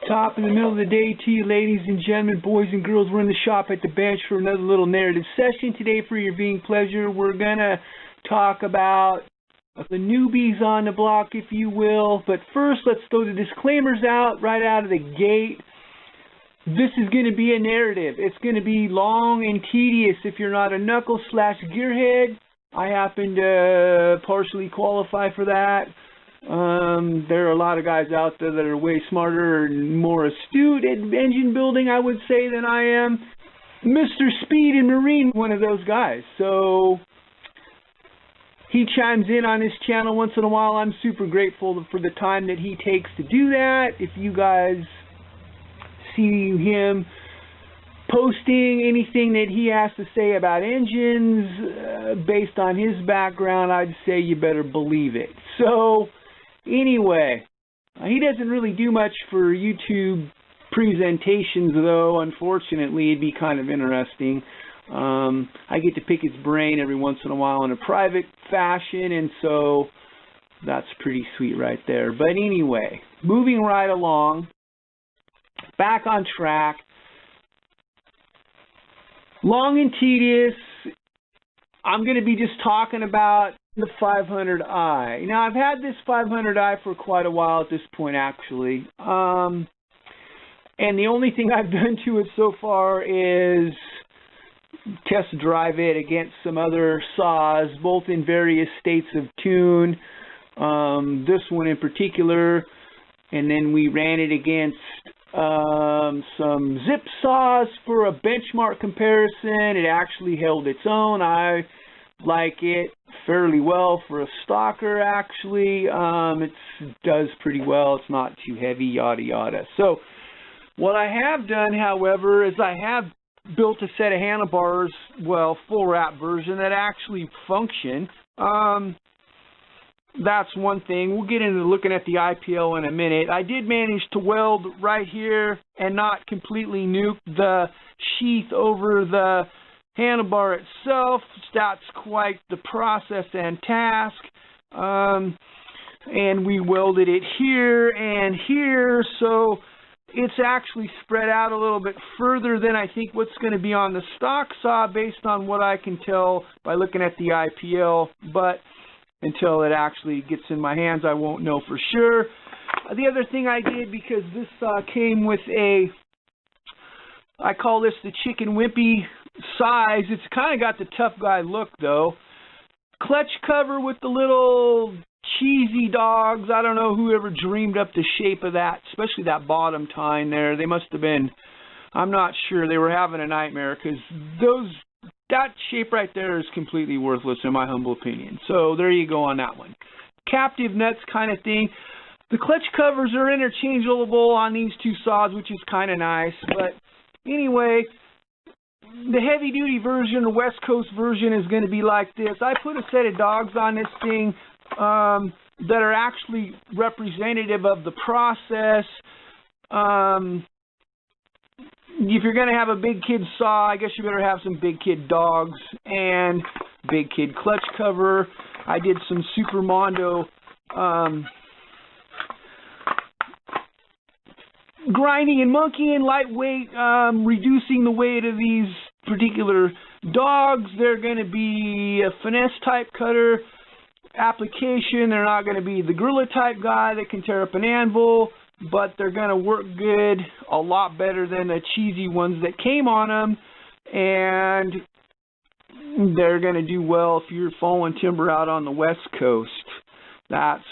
Top in the middle of the day to you, ladies and gentlemen, boys and girls. We're in the shop at the bench for another little narrative session today for your viewing pleasure. We're going to talk about the newbies on the block, if you will. But first, let's throw the disclaimers out right out of the gate. This is going to be a narrative. It's going to be long and tedious if you're not a knuckle/gearhead. I happen to partially qualify for that. There are a lot of guys out there that are way smarter and more astute at engine building, I would say, than I am. Mr. Speed and Marine, one of those guys. So he chimes in on his channel once in a while. I'm super grateful for the time that he takes to do that. If you guys see him posting anything that he has to say about engines based on his background, I'd say you better believe it. So anyway, he doesn't really do much for YouTube presentations, though. Unfortunately, it'd be kind of interesting. I get to pick his brain every once in a while in a private fashion, and so that's pretty sweet right there. But anyway, moving right along, back on track. Long and tedious, I'm going to be just talking about the 500i. Now, I've had this 500i for quite a while at this point, actually. And the only thing I've done to it so far is test drive it against some other saws, both in various states of tune. This one in particular. And then we ran it against some zip saws for a benchmark comparison. It actually held its own. I like it fairly well for a stalker, actually. It does pretty well. It's not too heavy, yada yada. So what I have done, however, is I have built a set of handlebars, well, full wrap version, that actually function. That's one thing. We'll get into looking at the IPL in a minute. I did manage to weld right here and not completely nuke the sheath over the handlebar itself. That's quite the process and task. And we welded it here and here, so it's actually spread out a little bit further than I think what's going to be on the stock saw based on what I can tell by looking at the IPL. But until it actually gets in my hands, I won't know for sure. The other thing I did, because this came with a, I call this the chicken wimpy size. It's kind of got the tough guy look, though. Clutch cover with the little cheesy dogs. I don't know whoever dreamed up the shape of that, especially that bottom tine there. They must have been, I'm not sure, they were having a nightmare, because that shape right there is completely worthless in my humble opinion. So there you go on that one. Captive nuts kind of thing. The clutch covers are interchangeable on these two saws, which is kind of nice. But anyway, the heavy duty version, the West Coast version, is going to be like this. I put a set of dogs on this thing that are actually representative of the process. If you're going to have a big kid saw, I guess you better have some big kid dogs and big kid clutch cover. I did some Super Mondo grinding and monkeying, lightweight, reducing the weight of these particular dogs. They're going to be a finesse type cutter application. They're not going to be the gorilla type guy that can tear up an anvil, but they're going to work good, a lot better than the cheesy ones that came on them, and they're going to do well if you're falling timber out on the West Coast. That's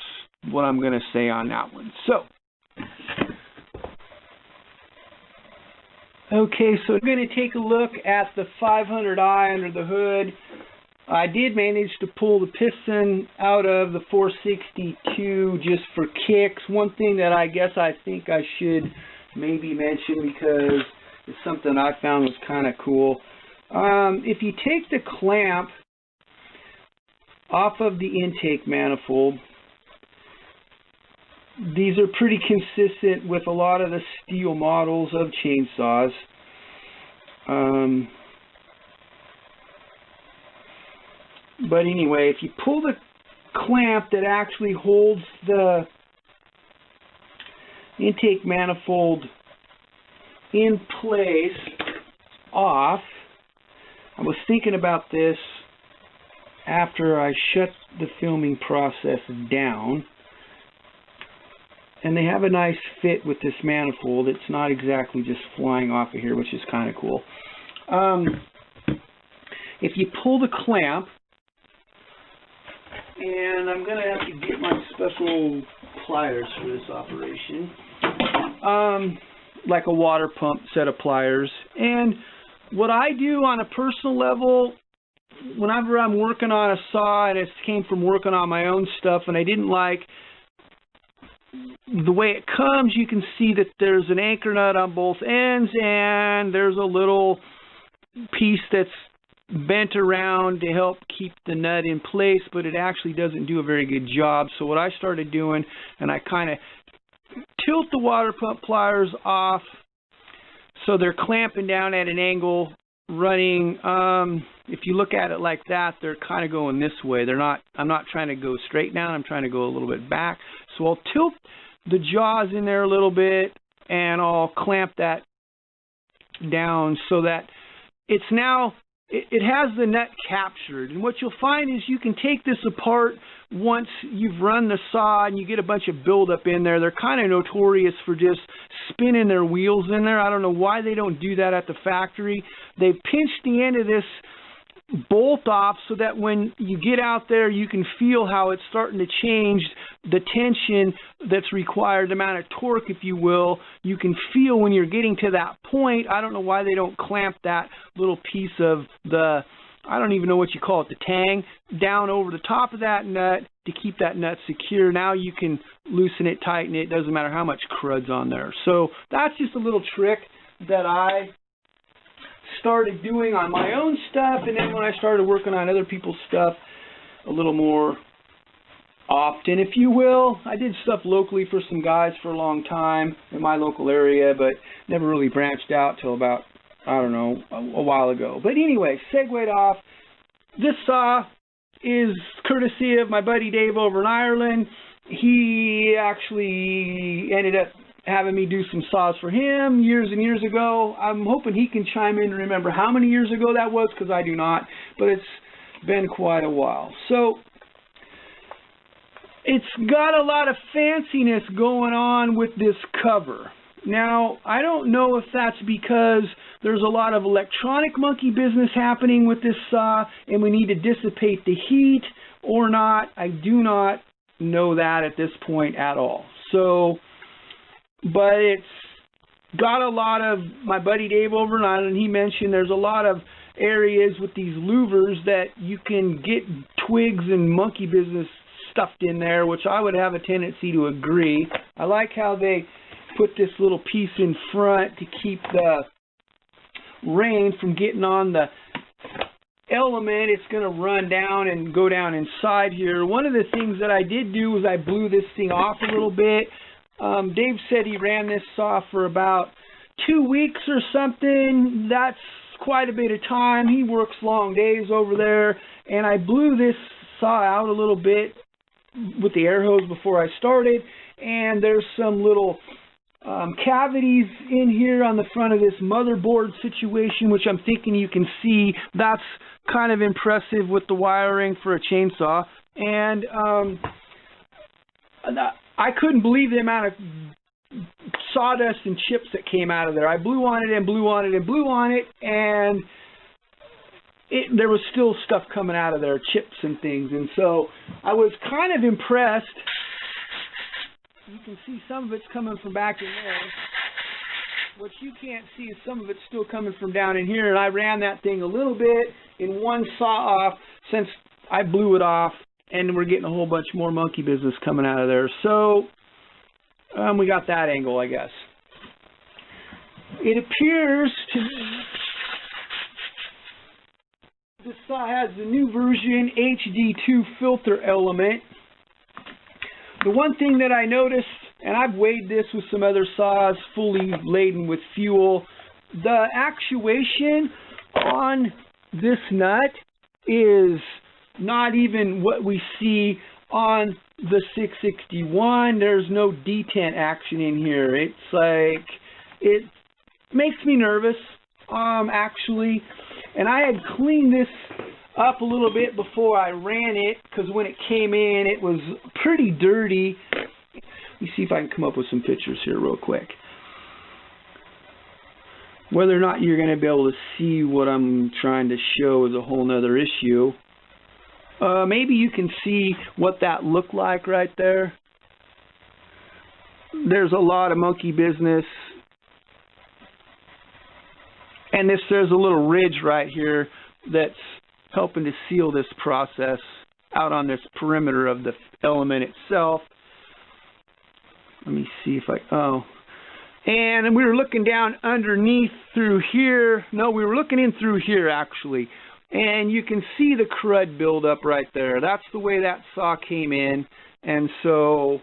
what I'm going to say on that one. So, okay, so we're going to take a look at the 500i under the hood. I did manage to pull the piston out of the 462 just for kicks. One thing that I guess I think I should maybe mention, because it's something I found was kind of cool. If you take the clamp off of the intake manifold, these are pretty consistent with a lot of the Stihl models of chainsaws. But anyway, if you pull the clamp that actually holds the intake manifold in place off. I was thinking about this after I shut the filming process down, and they have a nice fit with this manifold. It's not exactly just flying off of here, which is kind of cool. If you pull the clamp, and I'm going to have to get my special pliers for this operation, like a water pump set of pliers. And what I do on a personal level, whenever I'm working on a saw, and it came from working on my own stuff, and I didn't like the way it comes, you can see that there's an anchor nut on both ends, and there's a little piece that's bent around to help keep the nut in place, but it actually doesn't do a very good job. So what I started doing, and I kind of tilt the water pump pliers off so they're clamping down at an angle, running, if you look at it like that, they're kind of going this way. They're not, I'm not trying to go straight down, I'm trying to go a little bit back. So I'll tilt the jaws in there a little bit, and I'll clamp that down so that it's now, it has the nut captured. And what you'll find is you can take this apart once you've run the saw and you get a bunch of buildup in there. They're kind of notorious for just spinning their wheels in there. I don't know why they don't do that at the factory. They've pinched the end of this bolt off so that when you get out there you can feel how it's starting to change the tension that's required, the amount of torque, if you will. You can feel when you're getting to that point. I don't know why they don't clamp that little piece of the, I don't even know what you call it, the tang, down over the top of that nut to keep that nut secure. Now you can loosen it, tighten it, doesn't matter how much crud's on there. So that's just a little trick that I started doing on my own stuff, and then when I started working on other people's stuff a little more often, if you will. I did stuff locally for some guys for a long time in my local area, but never really branched out till about, I don't know, a while ago. But anyway, segued off. This saw is courtesy of my buddy Dave over in Ireland. He actually ended up having me do some saws for him years and years ago. I'm hoping he can chime in and remember how many years ago that was, because I do not, but it's been quite a while. So it's got a lot of fanciness going on with this cover. Now, I don't know if that's because there's a lot of electronic monkey business happening with this saw and we need to dissipate the heat or not. I do not know that at this point at all. So, but it's got a lot of, my buddy Dave over in Ireland, he mentioned there's a lot of areas with these louvers that you can get twigs and monkey business stuffed in there, which I would have a tendency to agree. I like how they put this little piece in front to keep the rain from getting on the element. It's going to run down and go down inside here. One of the things that I did do was I blew this thing off a little bit. Dave said he ran this saw for about 2 weeks or something. That's quite a bit of time. He works long days over there, and I blew this saw out a little bit with the air hose before I started, and there's some little cavities in here on the front of this motherboard situation, which I'm thinking you can see. That's kind of impressive with the wiring for a chainsaw. And I couldn't believe the amount of sawdust and chips that came out of there. I blew on it and blew on it and blew on it, and there was still stuff coming out of there, chips and things. And so I was kind of impressed. You can see some of it's coming from back in there. What you can't see is some of it's still coming from down in here. And I ran that thing a little bit in one saw off since I blew it off. And we're getting a whole bunch more monkey business coming out of there. So we got that angle, I guess. It appears to me this saw has the new version HD2 filter element. The one thing that I noticed, and I've weighed this with some other saws fully laden with fuel, the actuation on this nut is not even what we see on the 661, there's no detent action in here. It's like, it makes me nervous, actually. And I had cleaned this up a little bit before I ran it, because when it came in, it was pretty dirty. Let me see if I can come up with some pictures here real quick. Whether or not you're going to be able to see what I'm trying to show is a whole nother issue. Maybe you can see what that looked like right there. There's a lot of monkey business. And there's a little ridge right here that's helping to seal this process out on this perimeter of the element itself. Let me see if and we were looking down underneath through here. No, we were looking in through here actually. And you can see the crud buildup right there. That's the way that saw came in. And so,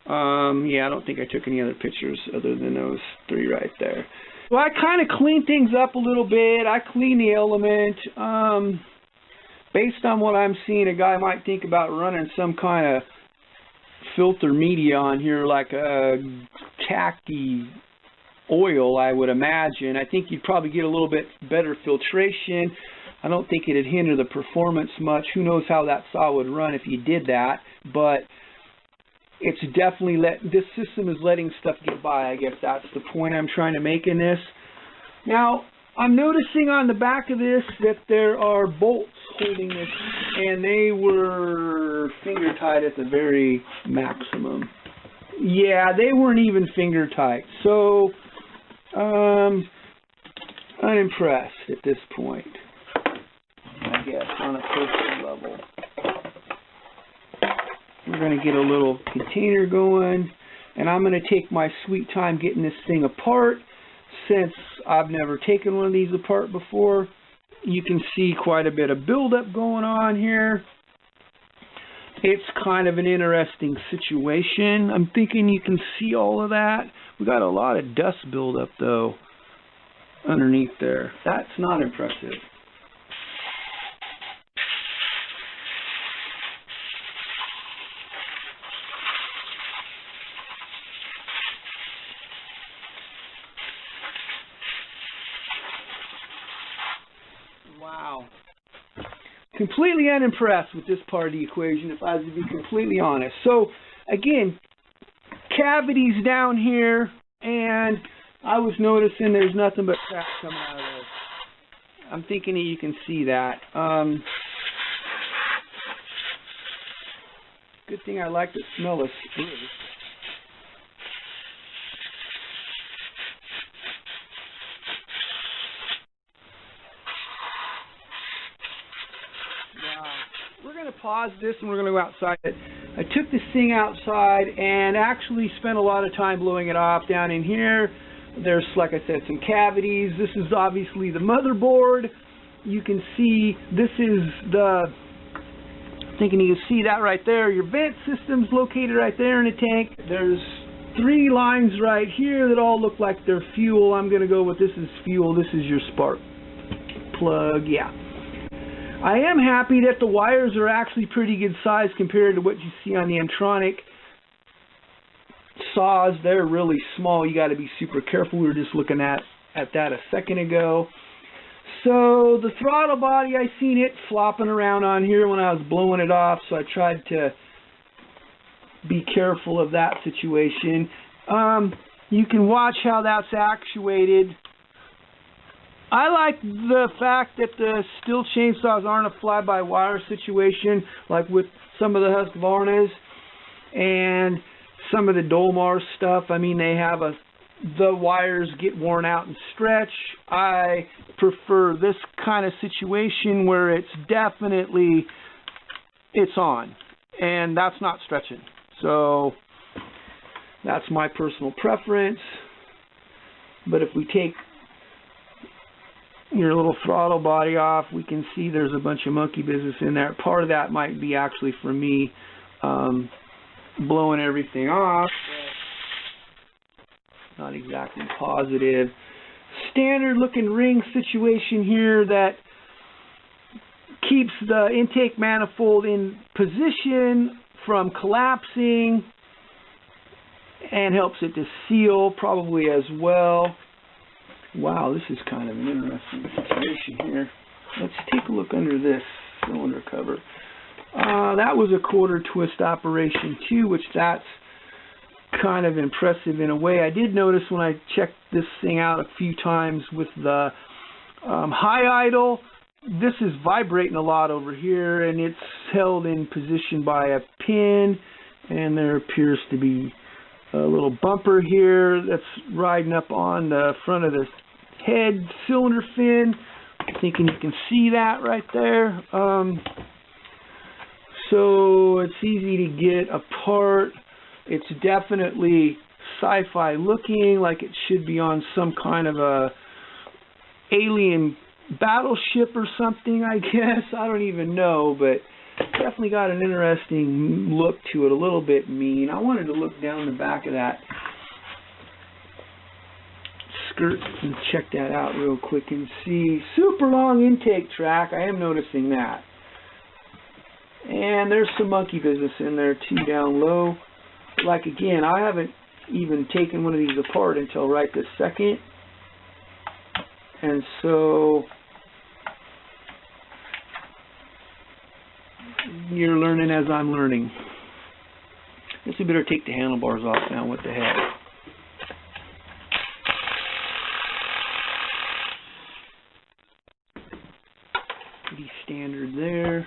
yeah, I don't think I took any other pictures other than those three right there. Well, I kind of cleaned things up a little bit. I cleaned the element. Based on what I'm seeing, a guy might think about running some kind of filter media on here, like a tacky oil, I would imagine. I think you'd probably get a little bit better filtration. I don't think it'd hinder the performance much. Who knows how that saw would run if you did that, but it's definitely this system is letting stuff get by. I guess that's the point I'm trying to make in this. Now, I'm noticing on the back of this that there are bolts holding this, and they were finger tight at the very maximum. Yeah, they weren't even finger tight. So, unimpressed at this point, I guess, on a personal level. We're going to get a little container going, and I'm going to take my sweet time getting this thing apart. Since I've never taken one of these apart before, you can see quite a bit of buildup going on here. It's kind of an interesting situation. I'm thinking you can see all of that. We got a lot of dust buildup though underneath there. That's not impressive. Wow. Completely unimpressed with this part of the equation, if I was to be completely honest. So, again, cavities down here, and I was noticing there's nothing but crap coming out of there. I'm thinking that you can see that. Good thing I like the smell of spruce. We're going to pause this and we're going to go outside. I took this thing outside and actually spent a lot of time blowing it off down in here. There's, like I said, some cavities. This is obviously the motherboard. You can see this is the, thinking you can see that right there. Your vent system's located right there in the tank. There's 3 lines right here that all look like they're fuel. I'm going to go with this is fuel. This is your spark plug. Yeah. I am happy that the wires are actually pretty good size compared to what you see on the Entronic saws. They're really small. You got to be super careful. We were just looking at that a second ago. So the throttle body, I seen it flopping around on here when I was blowing it off, so I tried to be careful of that situation. You can watch how that's actuated. I like the fact that the Stihl chainsaws aren't a fly-by-wire situation like with some of the Husqvarnas and some of the Dolmar stuff. I mean, they have the wires get worn out and stretch. I prefer this kind of situation where it's definitely, it's on, and that's not stretching. So that's my personal preference. But if we take your little throttle body off, we can see there's a bunch of monkey business in there. Part of that might be actually for me blowing everything off. Not exactly positive. Standard looking ring situation here that keeps the intake manifold in position from collapsing and helps it to seal probably as well. Wow, this is kind of an interesting situation here. Let's take a look under this cylinder cover. That was a quarter twist operation too, which that's kind of impressive in a way. I did notice when I checked this thing out a few times with the high idle, this is vibrating a lot over here, and it's held in position by a pin, and there appears to be a little bumper here that's riding up on the front of the head cylinder fin. I'm thinking you can see that right there. So it's easy to get apart. It's definitely sci-fi looking, like it should be on some kind of a alien battleship or something, I guess. I don't even know, but definitely got an interesting look to it, a little bit mean. I wanted to look down the back of that skirt and check that out real quick and see. Super long intake track, I am noticing that. And there's some monkey business in there too down low. Like again, I haven't even taken one of these apart until right this second. And so you're learning as I'm learning. Guess we better take the handlebars off now. What the heck? Pretty standard there.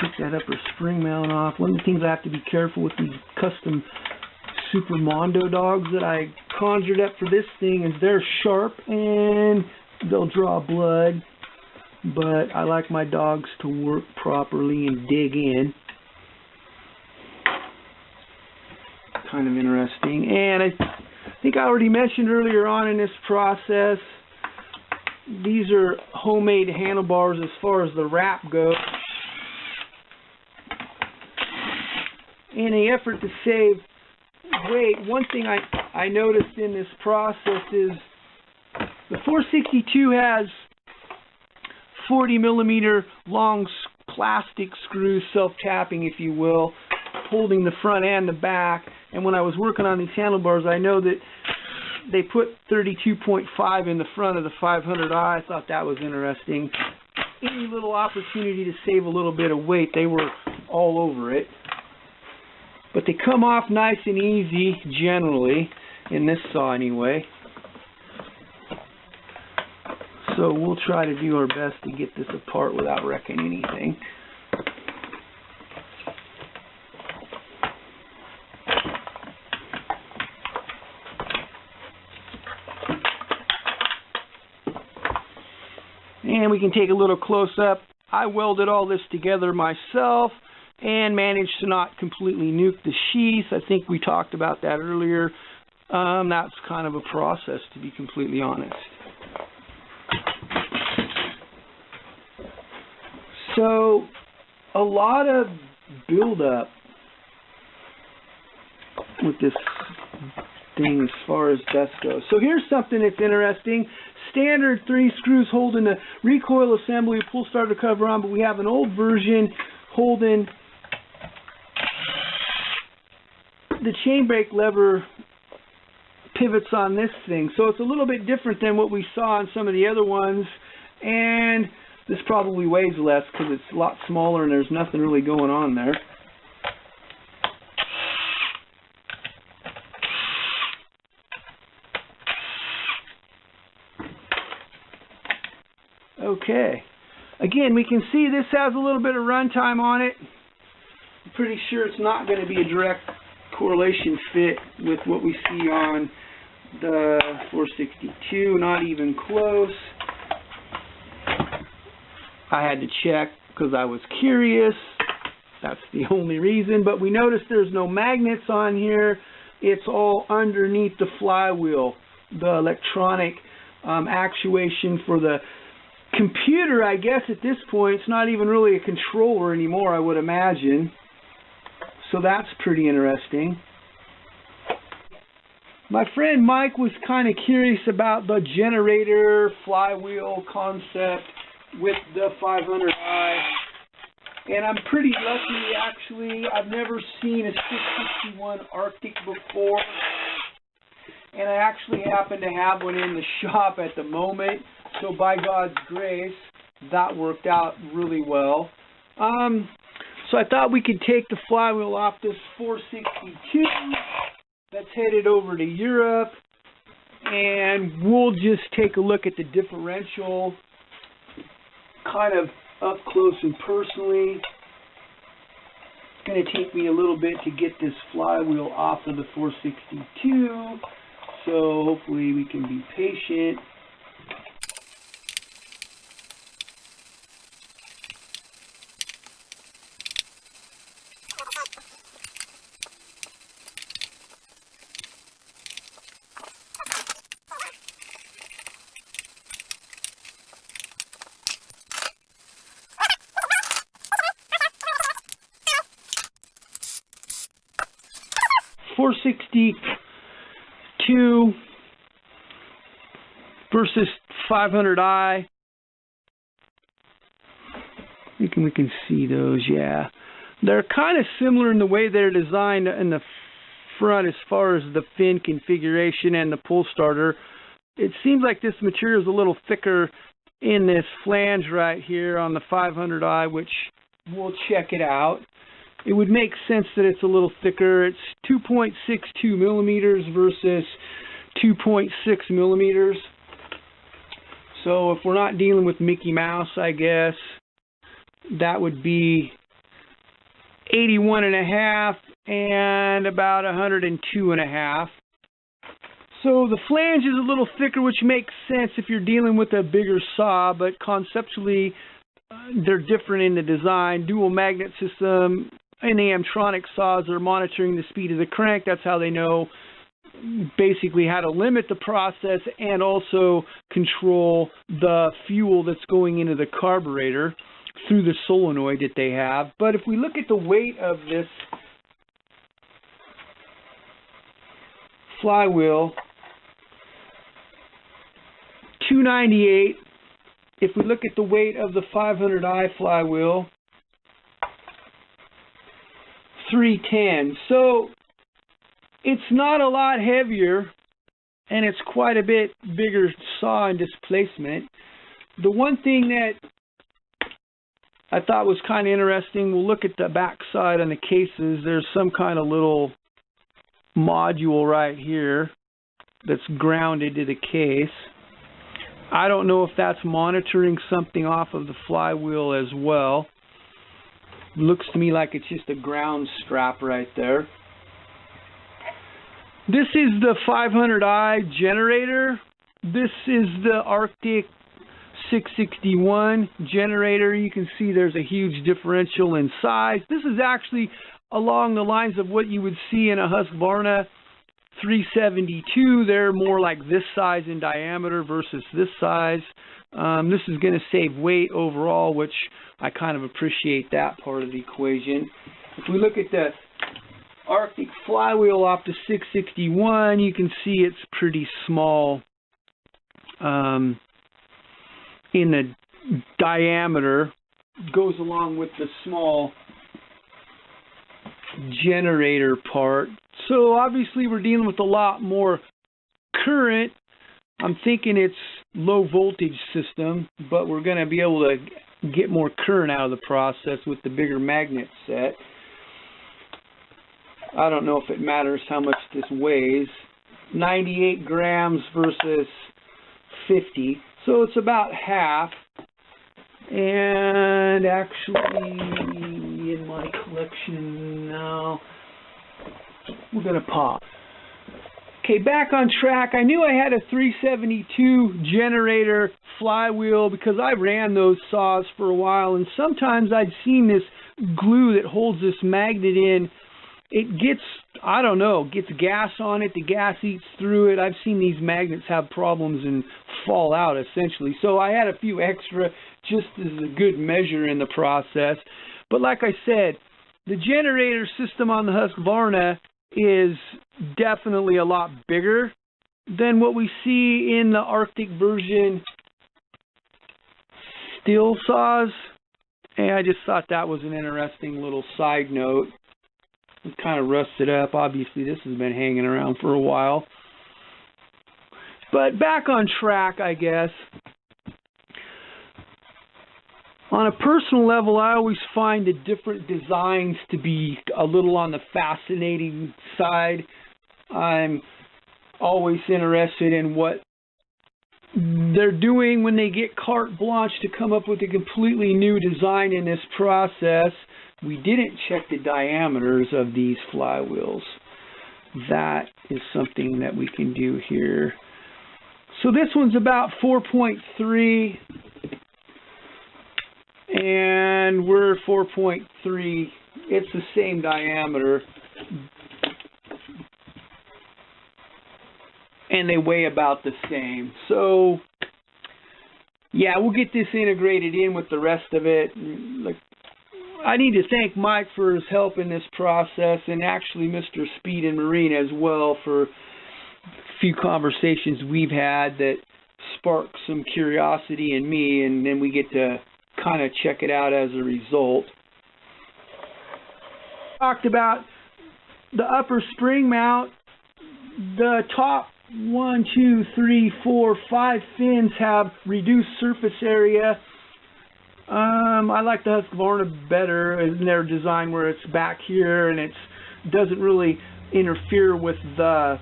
Take that upper spring mount off. One of the things I have to be careful with these custom Super Mondo dogs that I conjured up for this thing is they're sharp and they'll draw blood, but I like my dogs to work properly and dig in. Kind of interesting. And I think I already mentioned earlier on in this process, these are homemade handlebars as far as the wrap goes. In an effort to save weight, one thing I noticed in this process is the 462 has 40 millimeter long plastic screws, self-tapping if you will, holding the front and the back. And when I was working on these handlebars, I know that they put 32.5 in the front of the 500i. I thought that was interesting. Any little opportunity to save a little bit of weight, they were all over it. But they come off nice and easy, generally, in this saw anyway. So we'll try to do our best to get this apart without wrecking anything. And we can take a little close-up. I welded all this together myself and managed to not completely nuke the sheath. I think we talked about that earlier. That's kind of a process, to be completely honest. So, a lot of build-up with this thing as far as dust goes. So here's something that's interesting. Standard 3 screws holding the recoil assembly, pull starter cover on, but we have an old version holding the chain brake lever pivots on this thing. So it's a little bit different than what we saw on some of the other ones, and this probably weighs less because it's a lot smaller and there's nothing really going on there. Okay. Again, we can see this has a little bit of runtime on it. I'm pretty sure it's not going to be a direct correlation fit with what we see on the 462, not even close. I had to check because I was curious. That's the only reason. But we notice there's no magnets on here. It's all underneath the flywheel, the electronic actuation for the computer. I guess at this point it's not even really a controller anymore, I would imagine. So that's pretty interesting. My friend Mike was kind of curious about the generator flywheel concept with the 500i, and I'm pretty lucky actually. I've never seen a 661 Arctic before, and I actually happen to have one in the shop at the moment, so by God's grace that worked out really well. So I thought we could take the flywheel off this 462 that's headed over to Europe, and we'll just take a look at the differential kind of up close and personally. It's going to take me a little bit to get this flywheel off of the 462, so hopefully we can be patient. .462 versus 500i. We can see those, yeah. They're kind of similar in the way they're designed in the front as far as the fin configuration and the pull starter. It seems like this material is a little thicker in this flange right here on the 500i, which we'll check it out. It would make sense that it's a little thicker. It's 2.62 millimeters versus 2.6 millimeters. So if we're not dealing with Mickey Mouse, I guess, that would be 81.5 and about 102.5. So the flange is a little thicker, which makes sense if you're dealing with a bigger saw, but conceptually they're different in the design. Dual magnet system. In the Amtronic saws, they're monitoring the speed of the crank. That's how they know basically how to limit the process and also control the fuel that's going into the carburetor through the solenoid that they have. But if we look at the weight of this flywheel, 298. If we look at the weight of the 500i flywheel, 310. So it's not a lot heavier, and it's quite a bit bigger saw and displacement. The one thing that I thought was kind of interesting, we'll look at the back side on the cases. There's some kind of little module right here that's grounded to the case. I don't know if that's monitoring something off of the flywheel as well. Looks to me like it's just a ground strap right there. This is the 500i generator. This is the Arctic 661 generator. You can see there's a huge differential in size. This is actually along the lines of what you would see in a Husqvarna 372. They're more like this size in diameter versus this size. This is going to save weight overall, which I kind of appreciate that part of the equation. If we look at the Arctic flywheel off the 661, you can see it's pretty small in the diameter. Goes along with the small generator part. So obviously we're dealing with a lot more current. I'm thinking it's low voltage system, but we're going to be able to get more current out of the process with the bigger magnet set. I don't know if it matters how much this weighs. 98 grams versus 50, so it's about half. And actually, in my collection now, we're going to pause. Okay, back on track. I knew I had a 372 generator flywheel because I ran those saws for a while, and sometimes I'd seen this glue that holds this magnet in. It gets, I don't know, gets gas on it, the gas eats through it. I've seen these magnets have problems and fall out essentially. So I had a few extra just as a good measure in the process. But like I said, the generator system on the Husqvarna is definitely a lot bigger than what we see in the Arctic version Stihl saws. And I just thought that was an interesting little side note. It's kind of rusted up. Obviously, this has been hanging around for a while. But back on track, I guess. On a personal level, I always find the different designs to be a little on the fascinating side. I'm always interested in what they're doing when they get carte blanche to come up with a completely new design in this process. We didn't check the diameters of these flywheels. That is something that we can do here. So this one's about 4.3, and we're 4.3. It's the same diameter, and they weigh about the same. So yeah, we'll get this integrated in with the rest of it. Like, I need to thank Mike for his help in this process, and actually Mr. Speed and Marine as well, for a few conversations we've had that sparked some curiosity in me, and then we get to kind of check it out as a result. Talked about the upper spring mount. The top 1, 2, 3, 4, 5 fins have reduced surface area. I like the Husqvarna better in their design, where it's back here and it doesn't really interfere with the,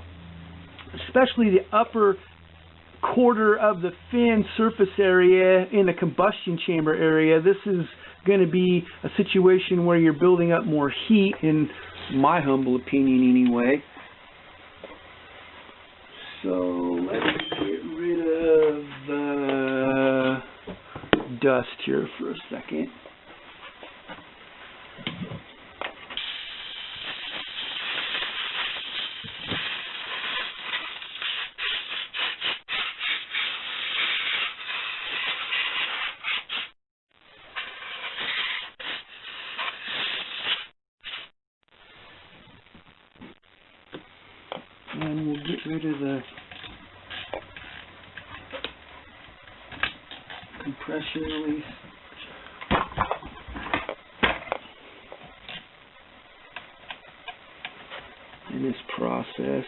especially the upper quarter of the fin surface area in the combustion chamber area. This is going to be a situation where you're building up more heat, in my humble opinion anyway. So let's get rid of the dust here for a second. And we'll get rid of the compression release. In this process,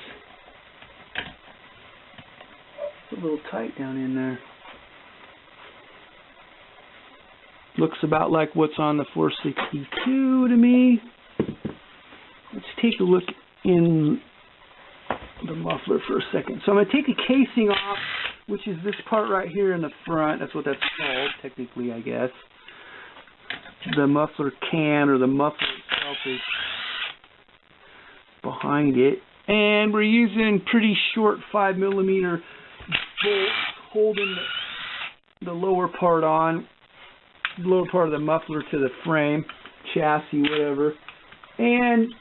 it's a little tight down in there. Looks about like what's on the 462 to me. Let's take a look in the muffler for a second. So I'm going to take the casing off, which is this part right here in the front. That's what that's called, technically, I guess. The muffler can, or the muffler itself, is behind it. And we're using pretty short 5mm bolts holding the lower part on, lower part of the muffler to the frame, chassis, whatever. And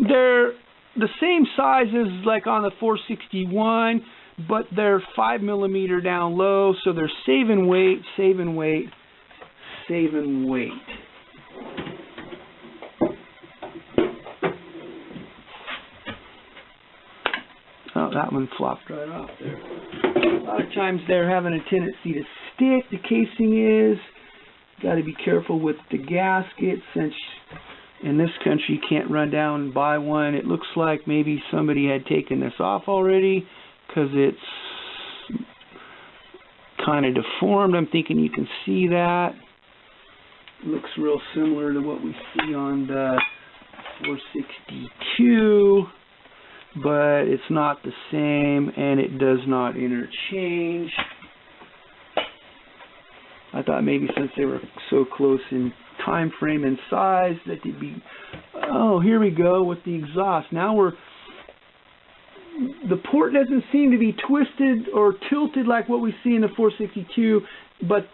they're the same size as like on the 461, but they're 5mm down low, so they're saving weight, saving weight, saving weight. Oh, that one flopped right off there. A lot of times they're having a tendency to stick. The casing is. Got to be careful with the gasket, since in this country you can't run down and buy one. It looks like maybe somebody had taken this off already, because it's kind of deformed. I'm thinking you can see that. It looks real similar to what we see on the 462, but it's not the same, and it does not interchange. I thought maybe since they were so close in time frame and size that they'd be... Oh, here we go with the exhaust. Now the port doesn't seem to be twisted or tilted like what we see in the 462, but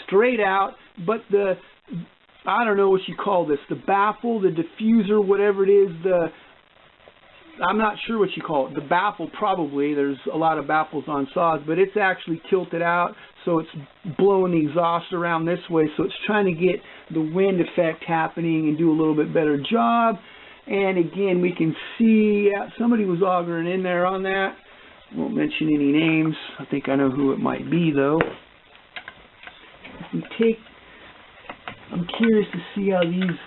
straight out. But the, I don't know what you call this, the baffle, the diffuser, whatever it is, I'm not sure what you call it, the baffle probably. There's a lot of baffles on saws, but it's actually tilted out, so it's blowing the exhaust around this way, so it's trying to get the wind effect happening and do a little bit better job. And again, we can see somebody was augering in there on that. Won't mention any names. I think I know who it might be though. I'm curious to see how these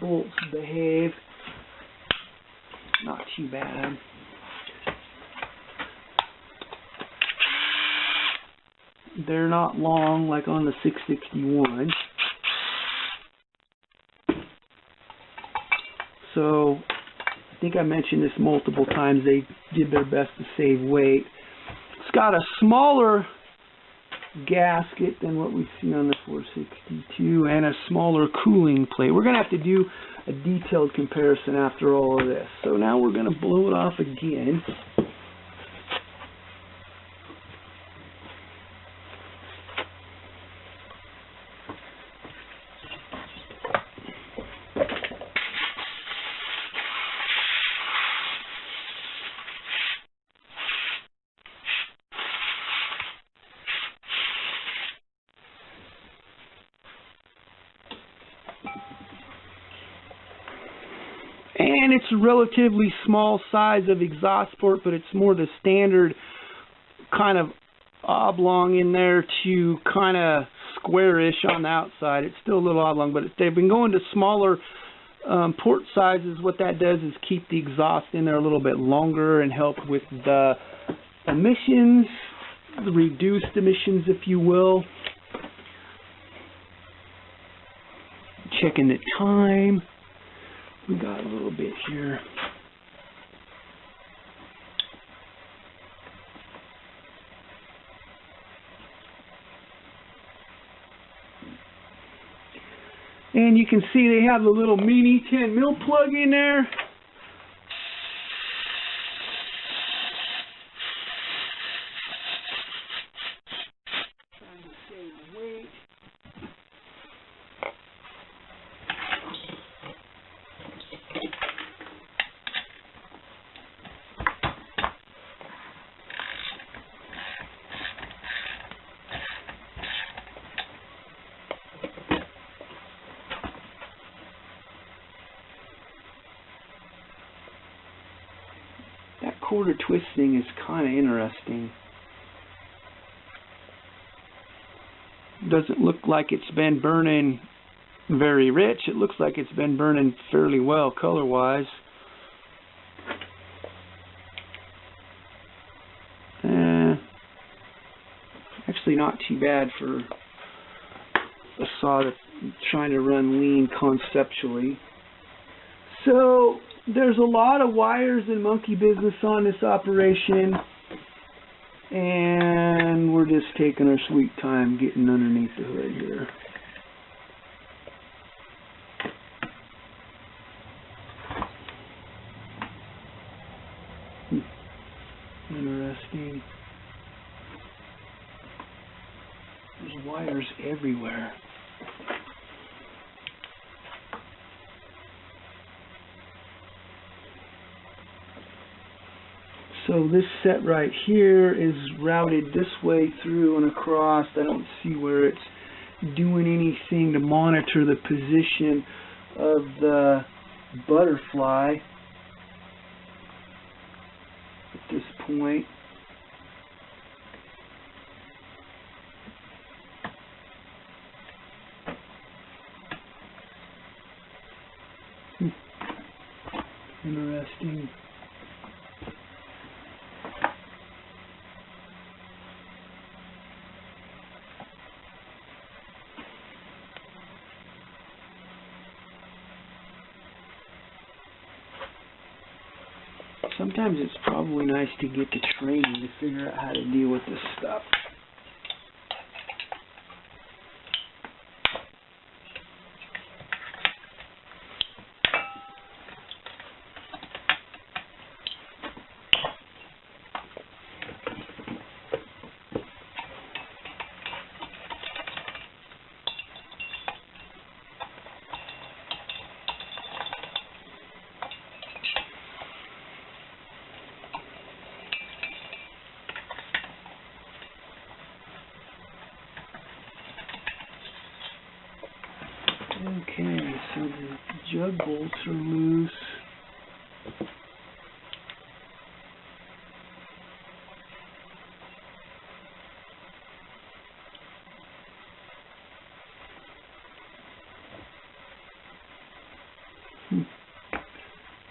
bolts behave. Not too bad. They're not long like on the 661. So I think I mentioned this multiple times. They did their best to save weight. It's got a smaller gasket than what we see on the 462 and a smaller cooling plate. We're going to have to do a detailed comparison after all of this. So now we're going to blow it off again. And it's a relatively small size of exhaust port, but it's more the standard kind of oblong in there to kind of squarish on the outside. It's still a little oblong, but they've been going to smaller port sizes. What that does is keep the exhaust in there a little bit longer and help with the emissions, the reduced emissions, if you will. Checking the time. We got a little bit here. And you can see they have the little mini 10 mil plug in there. Trying to save weight. That quarter twisting is kind of interesting. Doesn't look like it's been burning very rich. It looks like it's been burning fairly well color-wise. Actually not too bad for a saw that's trying to run lean conceptually. So there's a lot of wires and monkey business on this operation, and we're just taking our sweet time getting underneath the hood here. Interesting. There's wires everywhere. So this set right here is routed this way through and across. I don't see where it's doing anything to monitor the position of the butterfly at this point. Interesting. Sometimes it's probably nice to get the training to figure out how to deal with this stuff. Lug bolts are loose.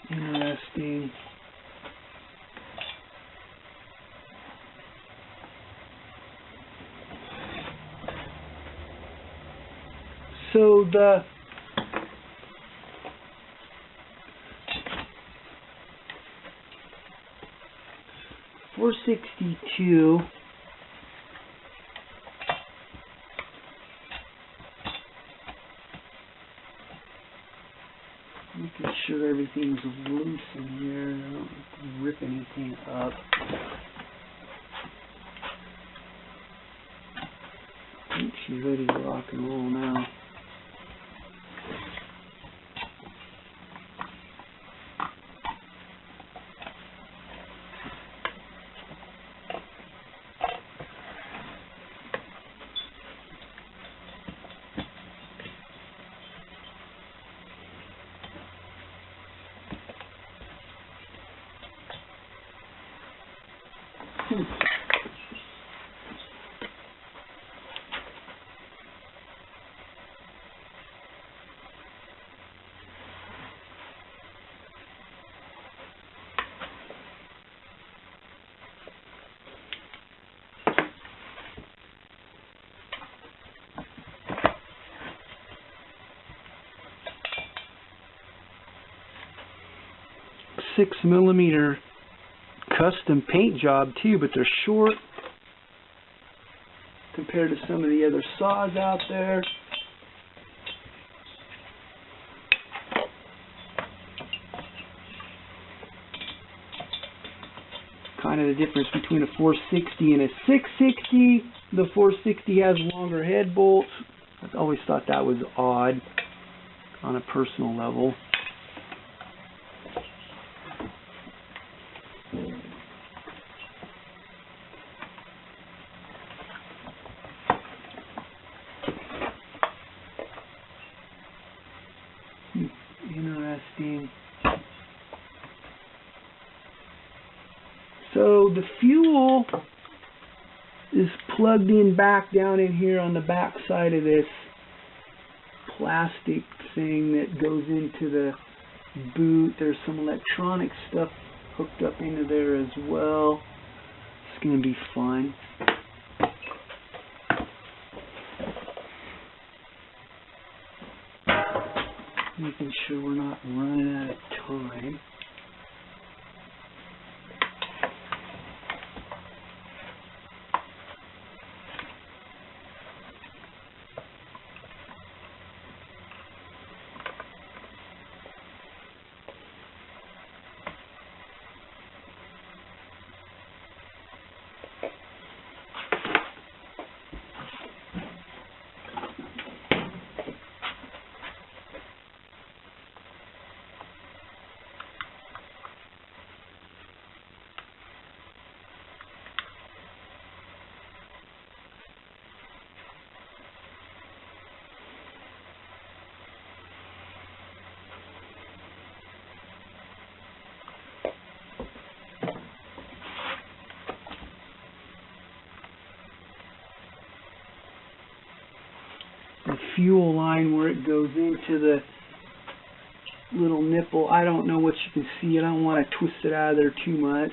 Interesting. So the .462 making sure everything's loose in here. I don't rip anything up. I think she's ready to rock and roll now. .6mm custom paint job too, but they're short compared to some of the other saws out there. Kind of the difference between a 460 and a 660. The 460 has longer head bolts. I always thought that was odd on a personal level. Interesting. So the fuel is plugged in back down in here on the back side of this plastic thing that goes into the boot. There's some electronic stuff hooked up into there as well. It's going to be fun. Making sure we're not running out of time. The fuel line where it goes into the little nipple. I don't know what you can see. I don't want to twist it out of there too much.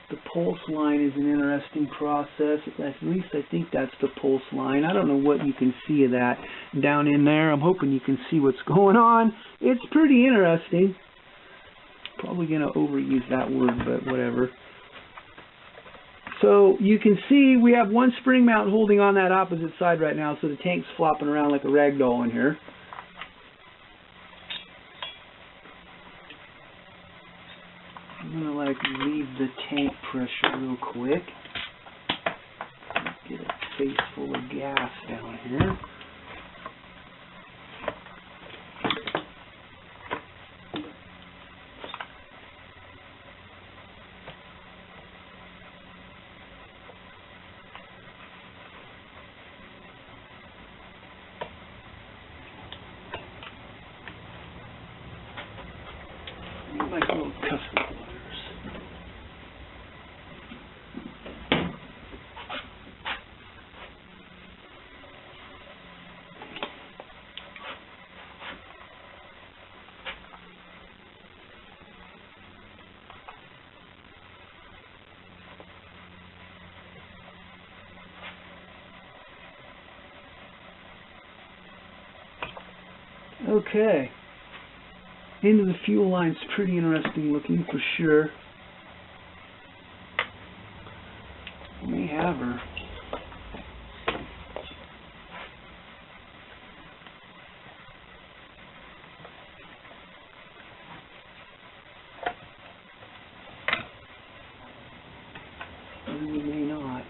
The pulse line is an interesting process. At least I think that's the pulse line. I don't know what you can see of that down in there. I'm hoping you can see what's going on. It's pretty interesting. Probably going to overuse that word, but whatever. So you can see we have one spring mount holding on that opposite side right now, so the tank's flopping around like a rag doll in here. I'm going to leave the tank pressure real quick. Get a face full of gas down here. Okay. Into the fuel line's pretty interesting looking for sure. May have her. And we may not.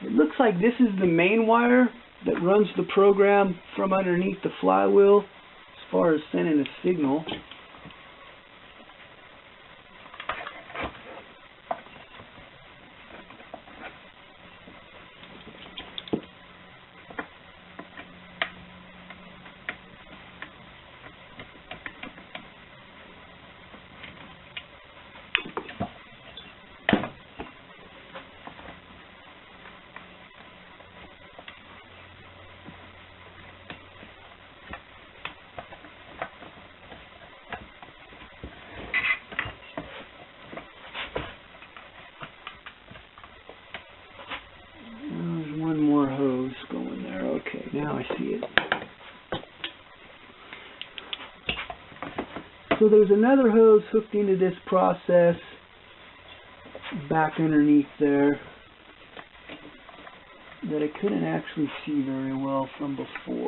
It looks like this is the main wire that runs the program from underneath the flywheel as far as sending a signal. Now I see it. So there's another hose hooked into this process back underneath there that I couldn't actually see very well from before.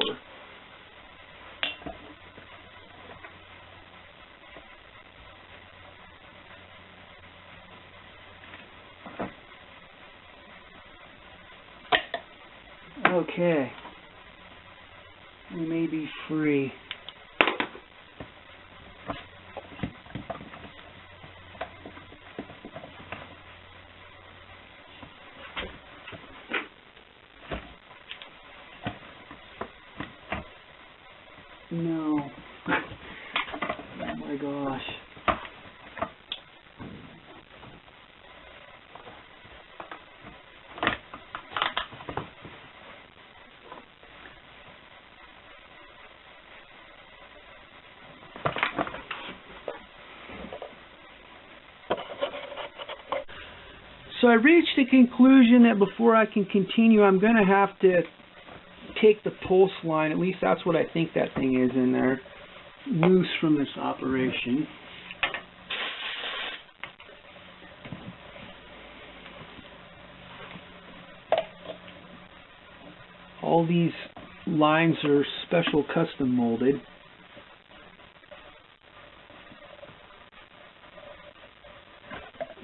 Okay. We may be free. No. Oh my gosh. So I reached a conclusion that before I can continue, I'm going to have to take the pulse line, at least that's what I think that thing is in there, loose from this operation. All these lines are special custom molded.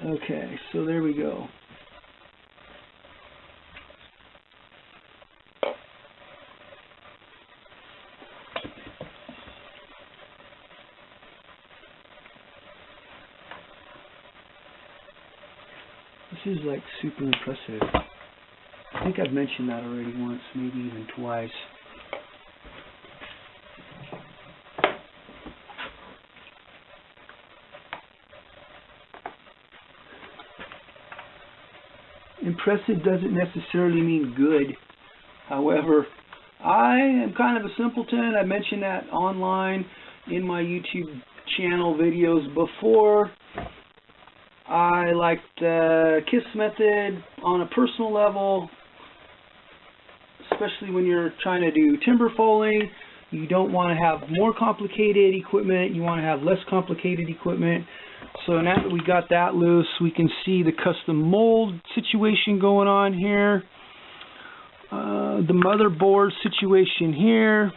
Okay, so there we go. This is like super impressive. I think I've mentioned that already once, maybe even twice. Impressive doesn't necessarily mean good. However, I am kind of a simpleton. I mentioned that online in my YouTube channel videos before. I like the KISS method on a personal level, especially when you're trying to do timber foaling. You don't want to have more complicated equipment. You want to have less complicated equipment. So now that we got that loose, we can see the custom mold situation going on here. The motherboard situation here.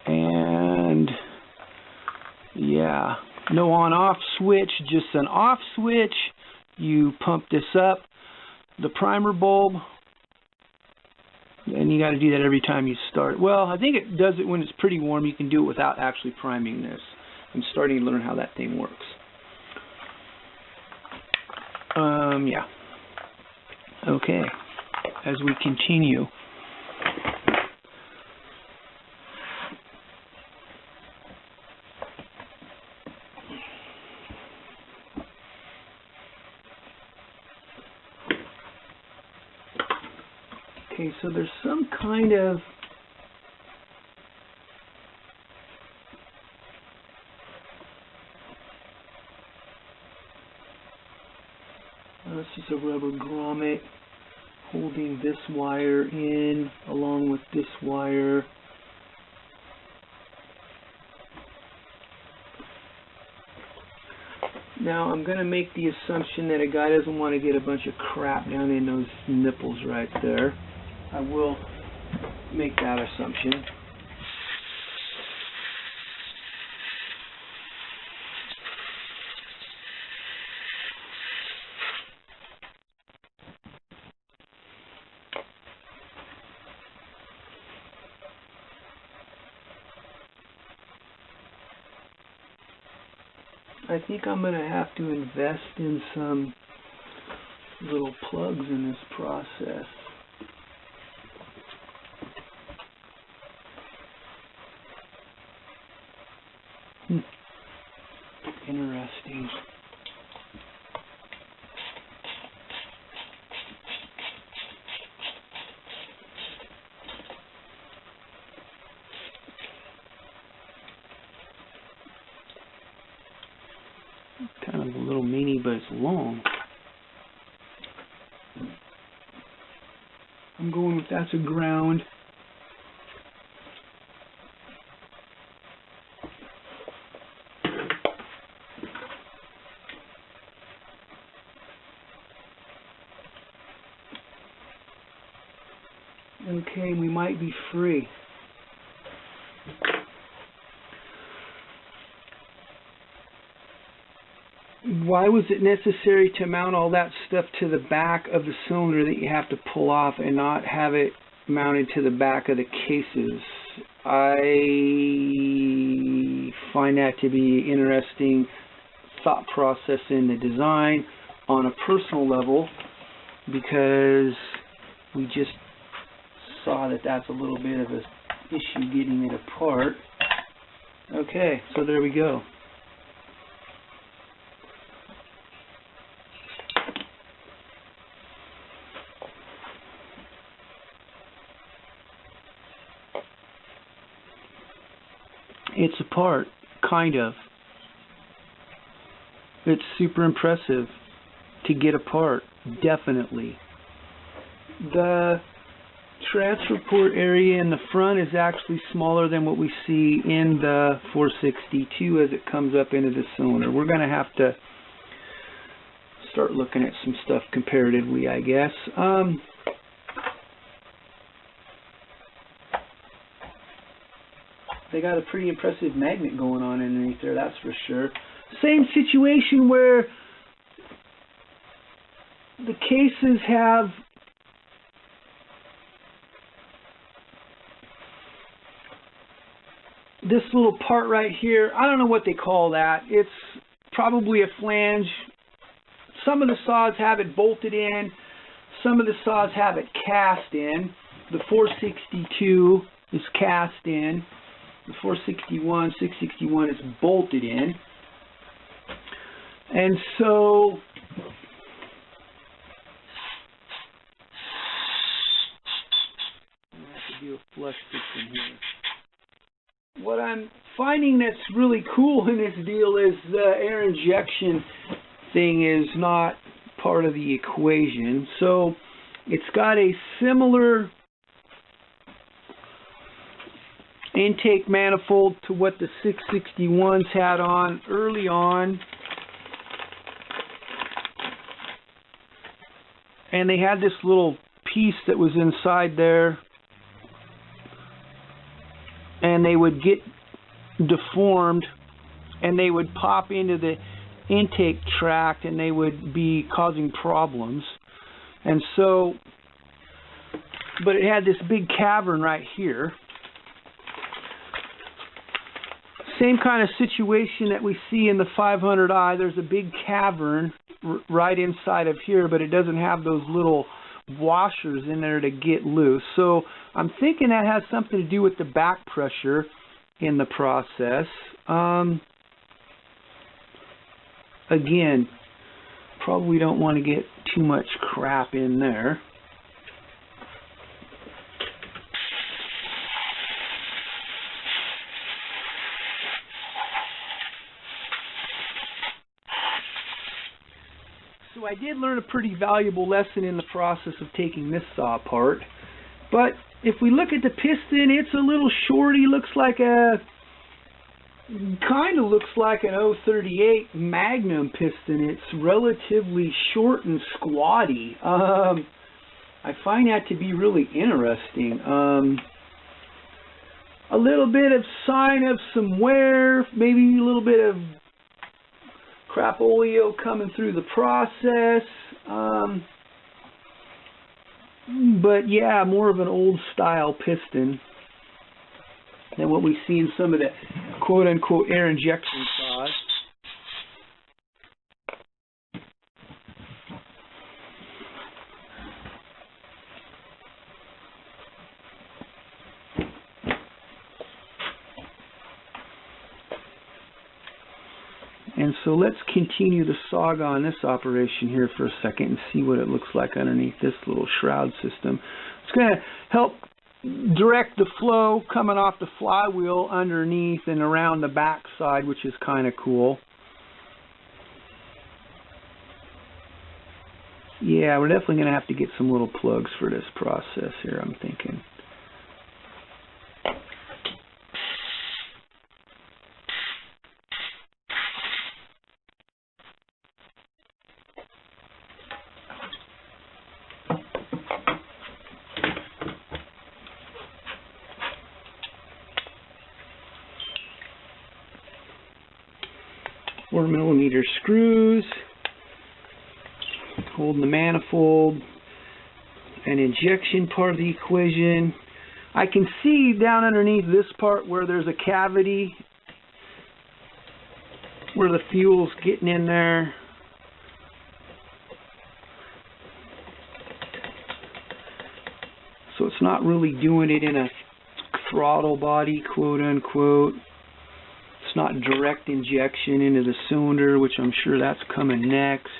And yeah, no on-off switch, just an off switch. You pump this up, the primer bulb, and you got to do that every time you start. Well, I think it does it when it's pretty warm. You can do it without actually priming this. I'm starting to learn how that thing works. Yeah. Okay. As we continue. Okay, so there's some kind of That's just a rubber grommet holding this wire in along with this wire. Now I'm going to make the assumption that a guy doesn't want to get a bunch of crap down in those nipples right there. I will make that assumption. I think I'm going to have to invest in some little plugs in this process. Interesting. Kind of a little mini, but it's long. I'm going with that's a ground. Okay, we might be free. Why was it necessary to mount all that stuff to the back of the cylinder that you have to pull off and not have it mounted to the back of the cases? I find that to be an interesting thought process in the design on a personal level, because we just saw that that's a little bit of an issue getting it apart. Okay, so there we go. It's apart, kind of. It's super impressive to get apart, definitely. The transfer port area in the front is actually smaller than what we see in the 462 as it comes up into the cylinder. We're going to have to start looking at some stuff comparatively, I guess. They got a pretty impressive magnet going on underneath there, that's for sure. Same situation where the cases have this little part right here. I don't know what they call that. It's probably a flange. Some of the saws have it bolted in. Some of the saws have it cast in. The 462 is cast in. The 461, 661 is bolted in. And so I have to do a flush system here. What I'm finding that's really cool in this deal is the air injection thing is not part of the equation. So it's got a similar intake manifold to what the 661s had on early on. And they had this little piece that was inside there, and they would get deformed and they would pop into the intake tract and they would be causing problems. And so, but it had this big cavern right here. Same kind of situation that we see in the 500i. There's a big cavern right inside of here, but it doesn't have those little washers in there to get loose. So I'm thinking that has something to do with the back pressure in the process. Again, probably don't want to get too much crap in there. So I did learn a pretty valuable lesson in the process of taking this saw apart. But if we look at the piston, it's a little shorty. Kind of looks like an 038 Magnum piston. It's relatively short and squatty. I find that to be really interesting. A little bit of sign of some wear, maybe a little bit of crapolio coming through the process. But yeah, more of an old style piston than what we see in some of the quote-unquote air injection saws. And so let's continue the saga on this operation here for a second and see what it looks like underneath this little shroud system. It's going to help direct the flow coming off the flywheel underneath and around the back side, which is kind of cool. Yeah, we're definitely going to have to get some little plugs for this process here, I'm thinking. .4mm screws holding the manifold, an injection part of the equation. I can see down underneath this part where there's a cavity where the fuel's getting in there. So it's not really doing it in a throttle body, quote unquote. It's not direct injection into the cylinder, which I'm sure that's coming next.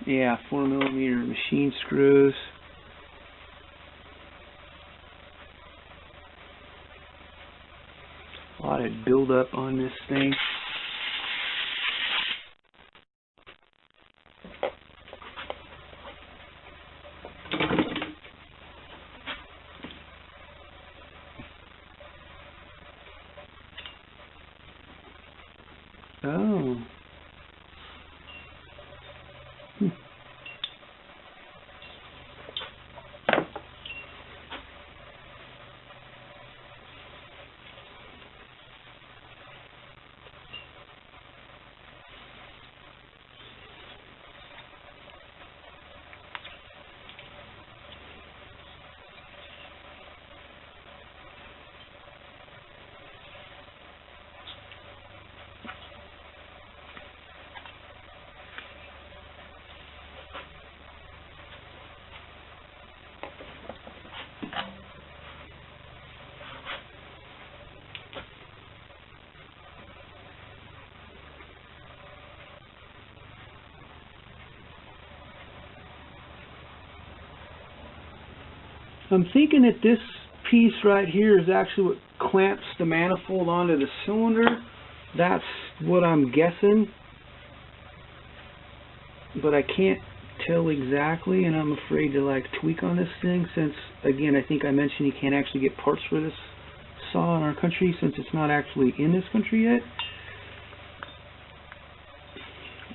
Yeah, 4mm machine screws. A lot of buildup on this thing. Oh. I'm thinking that this piece right here is actually what clamps the manifold onto the cylinder. That's what I'm guessing, but I can't tell exactly, and I'm afraid to like tweak on this thing since, again, I think I mentioned you can't actually get parts for this saw in our country since it's not actually in this country yet.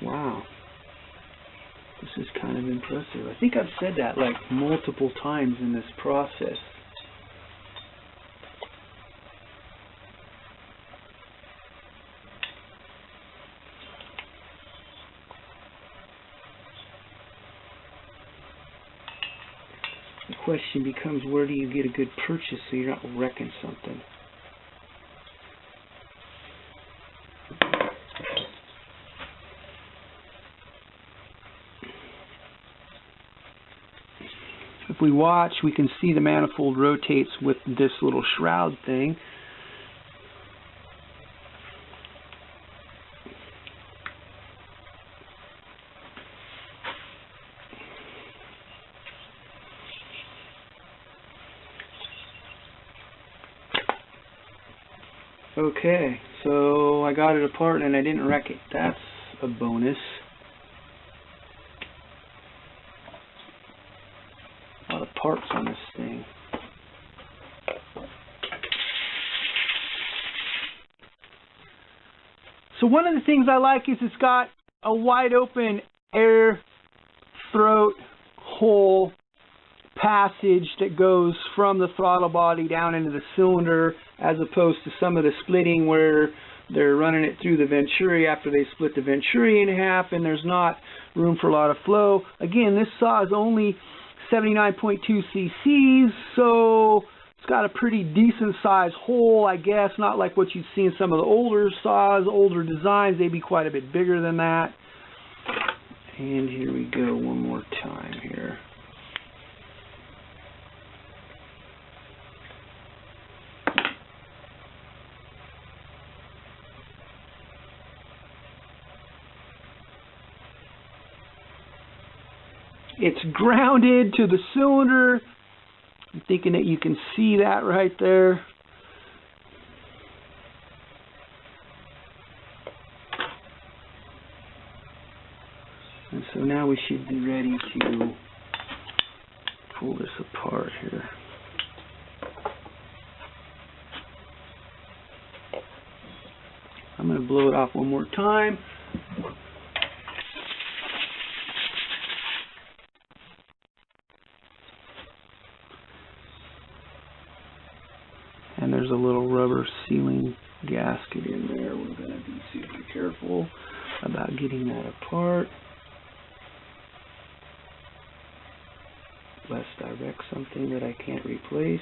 Wow. This is kind of impressive. I think I've said that like multiple times in this process. The question becomes, where do you get a good purchase so you're not wrecking something? If we watch, we can see the manifold rotates with this little shroud thing. Okay, so I got it apart and I didn't wreck it. That's a bonus. A lot of parts on this thing. So one of the things I like is it's got a wide open air throat hole passage that goes from the throttle body down into the cylinder, as opposed to some of the splitting where they're running it through the venturi after they split the venturi in half and there's not room for a lot of flow. Again, this saw is only 79.2 cc's, so it's got a pretty decent sized hole, I guess, not like what you'd see in some of the older saws, older designs. They'd be quite a bit bigger than that. And here we go one more time here. It's grounded to the cylinder. I'm thinking that you can see that right there. And so now we should be ready to pull this apart here. I'm going to blow it off one more time. And there's a little rubber sealing gasket in there. We're going to be super careful about getting that apart, lest I wreck something that I can't replace.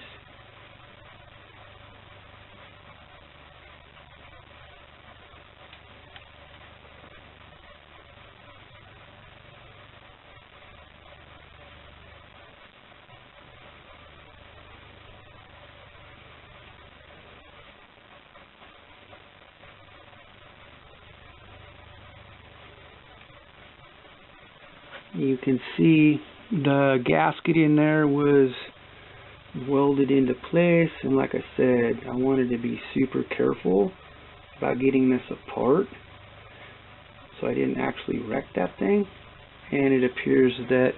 You can see the gasket in there was welded into place, and like I said, I wanted to be super careful about getting this apart so I didn't actually wreck that thing. And it appears that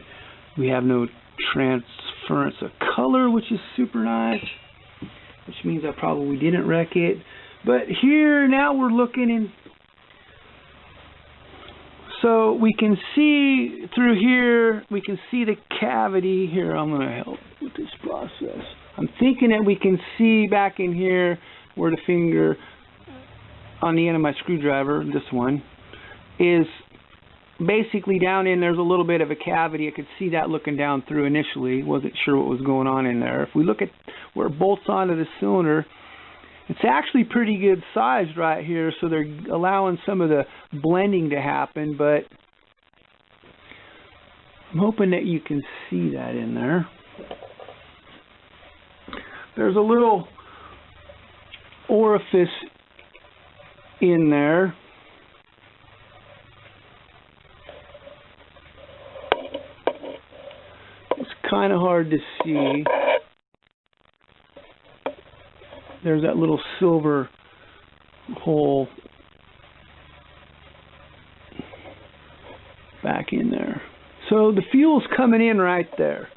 we have no transference of color, which is super nice, which means I probably didn't wreck it. But here now we're looking in. So we can see through here, we can see the cavity. Here, I'm going to help with this process. I'm thinking that we can see back in here where the finger on the end of my screwdriver, this one, is basically down in. There's a little bit of a cavity. I could see that looking down through initially. Wasn't sure what was going on in there. If we look at where it bolts onto the cylinder, it's actually pretty good sized right here, so they're allowing some of the blending to happen, but I'm hoping that you can see that in there. There's a little orifice in there. It's kind of hard to see. There's that little silver hole back in there. So the fuel's coming in right there.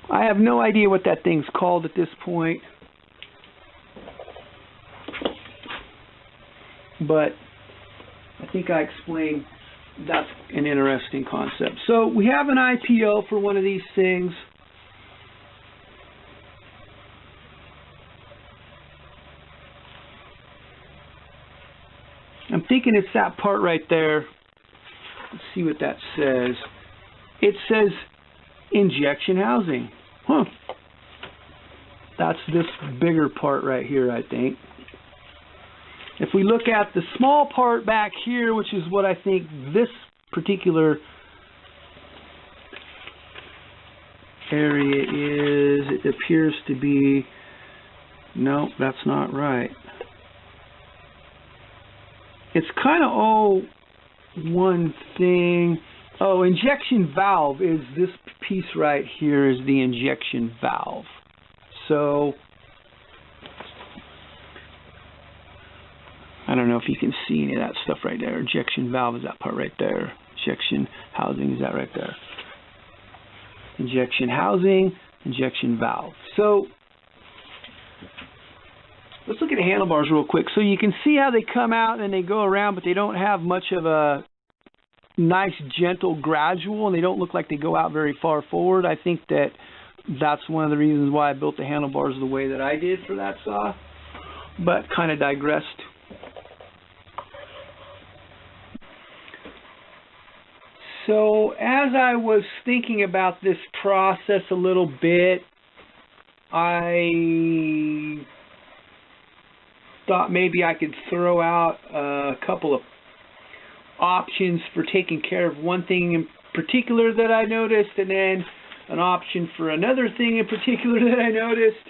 I have no idea what that thing's called at this point, but I think I explained that's an interesting concept. So we have an IPO for one of these things. I'm thinking it's that part right there. Let's see what that says. It says injection housing. Huh. That's this bigger part right here, I think. If we look at the small part back here, which is what I think this particular area is, it appears to be, no, that's not right. It's kind of all one thing. Oh, injection valve is this piece right here, is the injection valve. So I don't know if you can see any of that stuff right there. Injection valve is that part right there. Injection housing is that right there. Injection housing, injection valve. So let's look at the handlebars real quick. So you can see how they come out and they go around, but they don't have much of a nice, gentle, gradual, and they don't look like they go out very far forward. I think that's one of the reasons why I built the handlebars the way that I did for that saw, but kind of digressed. So as I was thinking about this process a little bit, I thought maybe I could throw out a couple of options for taking care of one thing in particular that I noticed, and then an option for another thing in particular that I noticed.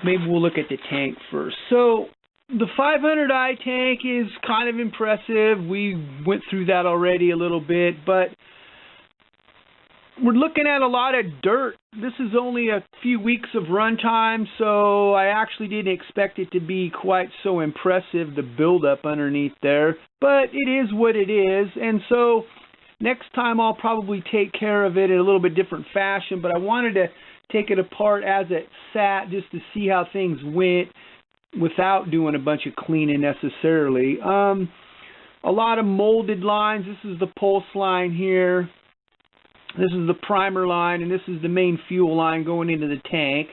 Maybe we'll look at the tank first. So the 500i tank is kind of impressive. We went through that already a little bit, but we're looking at a lot of dirt. This is only a few weeks of runtime, so I actually didn't expect it to be quite so impressive, the buildup underneath there, but it is what it is. And so next time I'll probably take care of it in a little bit different fashion, but I wanted to take it apart as it sat just to see how things went without doing a bunch of cleaning necessarily. A lot of molded lines. This is the pulse line here. This is the primer line, and this is the main fuel line going into the tank.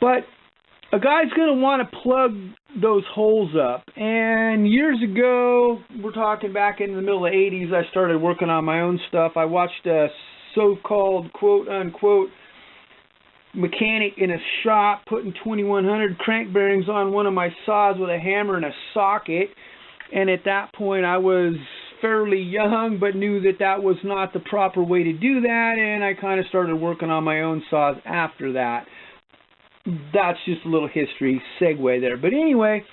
But a guy's going to want to plug those holes up. And years ago, we're talking back in the middle of the 80s, I started working on my own stuff. I watched a so-called quote-unquote mechanic in a shop putting 2100 crank bearings on one of my saws with a hammer and a socket. And at that point, I was fairly young, but knew that that was not the proper way to do that, and I kind of started working on my own saws after that. That's just a little history segue there. But anyway,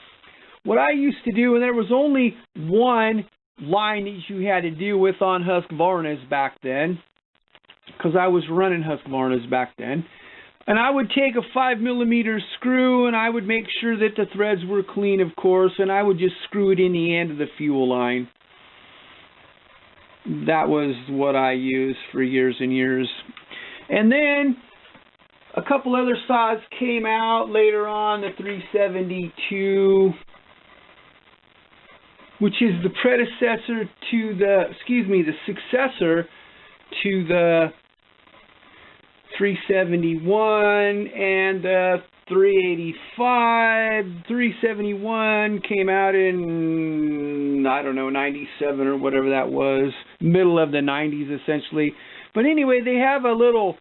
what I used to do, and there was only one line that you had to deal with on Husqvarnas back then, because I was running Husqvarnas back then, and I would take a 5mm screw, and I would make sure that the threads were clean, of course, and I would just screw it in the end of the fuel line. That was what I used for years and years. And then a couple other saws came out later on, the 372, which is the predecessor to the, the successor to the 371 and the 385. 371 came out in, I don't know, 97 or whatever that was, middle of the 90s essentially. But anyway, they have a little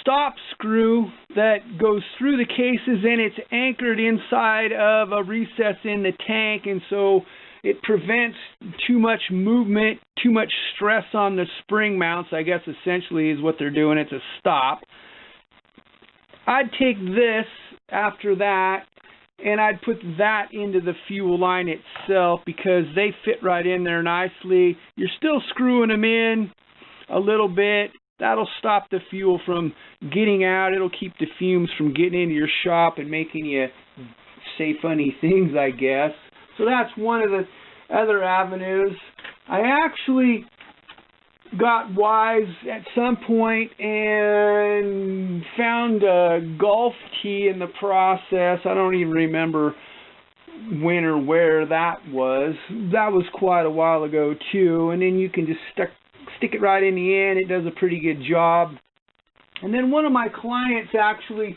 stop screw that goes through the cases, and it's anchored inside of a recess in the tank, and so it prevents too much movement, too much stress on the spring mounts, I guess essentially is what they're doing. It's a stop. I'd take this after that, and I'd put that into the fuel line itself because they fit right in there nicely. You're still screwing them in a little bit. That'll stop the fuel from getting out. It'll keep the fumes from getting into your shop and making you say funny things, I guess. So that's one of the other avenues. I actually got wise at some point and found a golf tee in the process. I don't even remember when or where that was. That was quite a while ago too. And then you can just stick it right in the end. It does a pretty good job. And then one of my clients actually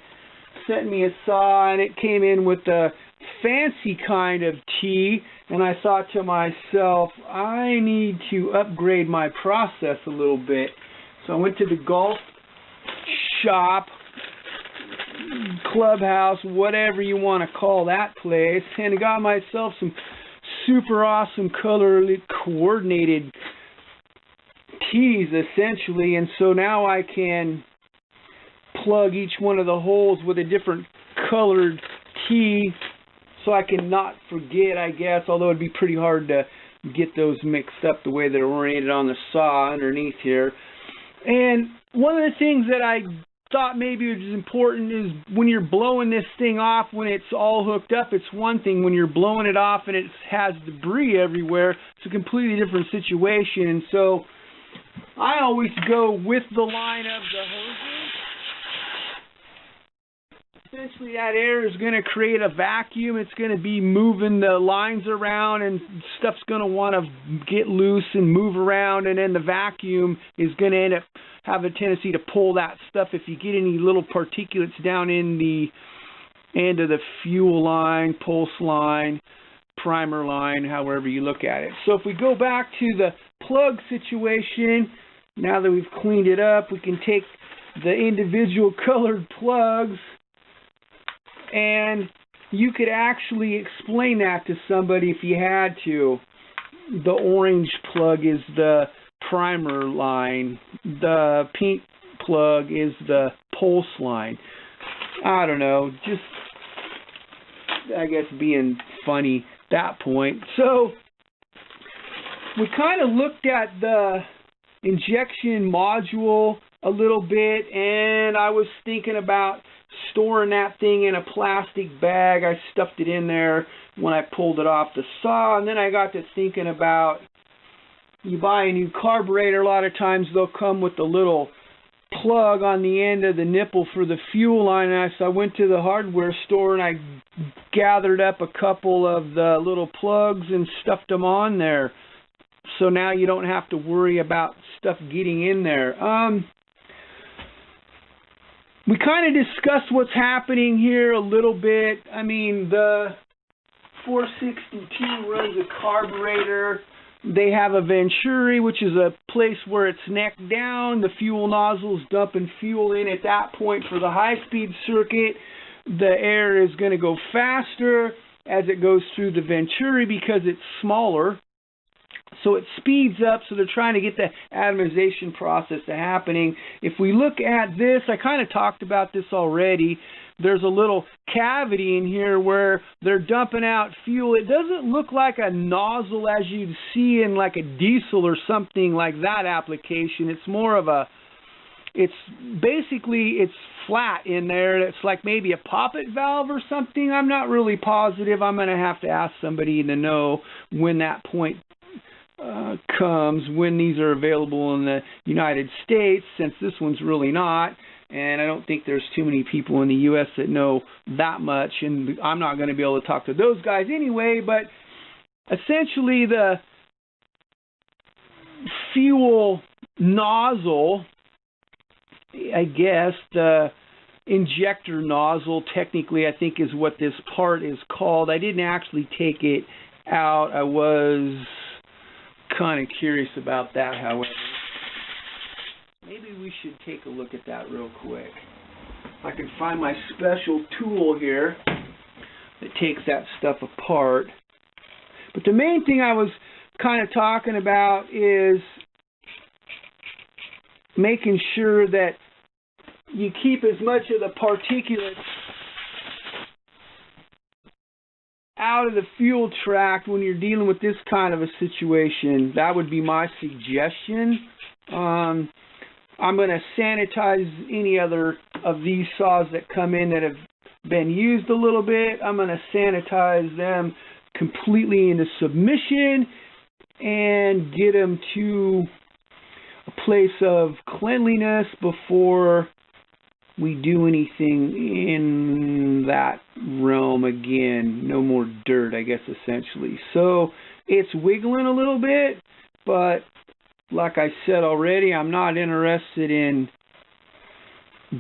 sent me a saw, and it came in with a fancy kind of tee, and I thought to myself, I need to upgrade my process a little bit. So I went to the golf shop, clubhouse, whatever you want to call that place, and I got myself some super awesome colorly coordinated tees essentially, and so now I can plug each one of the holes with a different colored tee so I can not forget, I guess, although it'd be pretty hard to get those mixed up the way they're oriented on the saw underneath here. And one of the things that I thought maybe it was important is when you're blowing this thing off, when it's all hooked up, it's one thing. When you're blowing it off and it has debris everywhere, it's a completely different situation. And so I always go with the line of the hoses. Essentially, that air is going to create a vacuum. It's going to be moving the lines around, and stuff's going to want to get loose and move around, and then the vacuum is going to end up have a tendency to pull that stuff if you get any little particulates down in the end of the fuel line, pulse line, primer line, however you look at it. So if we go back to the plug situation, now that we've cleaned it up, we can take the individual colored plugs, and you could actually explain that to somebody if you had to. The orange plug is the primer line. The pink plug is the pulse line. I don't know, just, I guess, being funny at that point. So we kind of looked at the injection module a little bit, and I was thinking about storing that thing in a plastic bag. I stuffed it in there when I pulled it off the saw, and then I got to thinking about, you buy a new carburetor, a lot of times they'll come with a little plug on the end of the nipple for the fuel line. And so I went to the hardware store and I gathered up a couple of the little plugs and stuffed them on there. So now you don't have to worry about stuff getting in there. We kind of discussed what's happening here a little bit. I mean, the 462 runs a carburetor. They have a venturi, which is a place where it's neck down. The fuel nozzle's dumping fuel in at that point for the high-speed circuit. The air is going to go faster as it goes through the venturi because it's smaller. So it speeds up, so they're trying to get the atomization process happening. If we look at this, I kind of talked about this already. There's a little cavity in here where they're dumping out fuel. It doesn't look like a nozzle as you'd see in like a diesel or something like that application. It's more of a, it's basically, it's flat in there. It's like maybe a poppet valve or something. I'm not really positive. I'm going to have to ask somebody to know when that point comes, when these are available in the United States, since this one's really not. And I don't think there's too many people in the U.S. that know that much, and I'm not going to be able to talk to those guys anyway. But essentially, the fuel nozzle, I guess, the injector nozzle, technically, I think is what this part is called. I didn't actually take it out. I was kind of curious about that, however. Maybe we should take a look at that real quick. If I can find my special tool here that takes that stuff apart. But the main thing I was kind of talking about is making sure that you keep as much of the particulates out of the fuel tract when you're dealing with this kind of a situation. That would be my suggestion. I'm going to sanitize any other of these saws that come in that have been used a little bit. I'm going to sanitize them completely into submission and get them to a place of cleanliness before we do anything in that realm again. No more dirt, I guess, essentially. So it's wiggling a little bit, but like I said already, I'm not interested in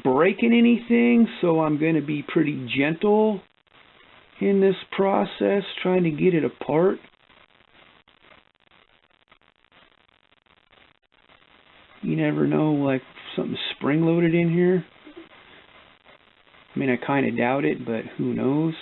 breaking anything, so I'm going to be pretty gentle in this process, trying to get it apart. You never know, like something spring-loaded in here. I mean, I kind of doubt it, but who knows?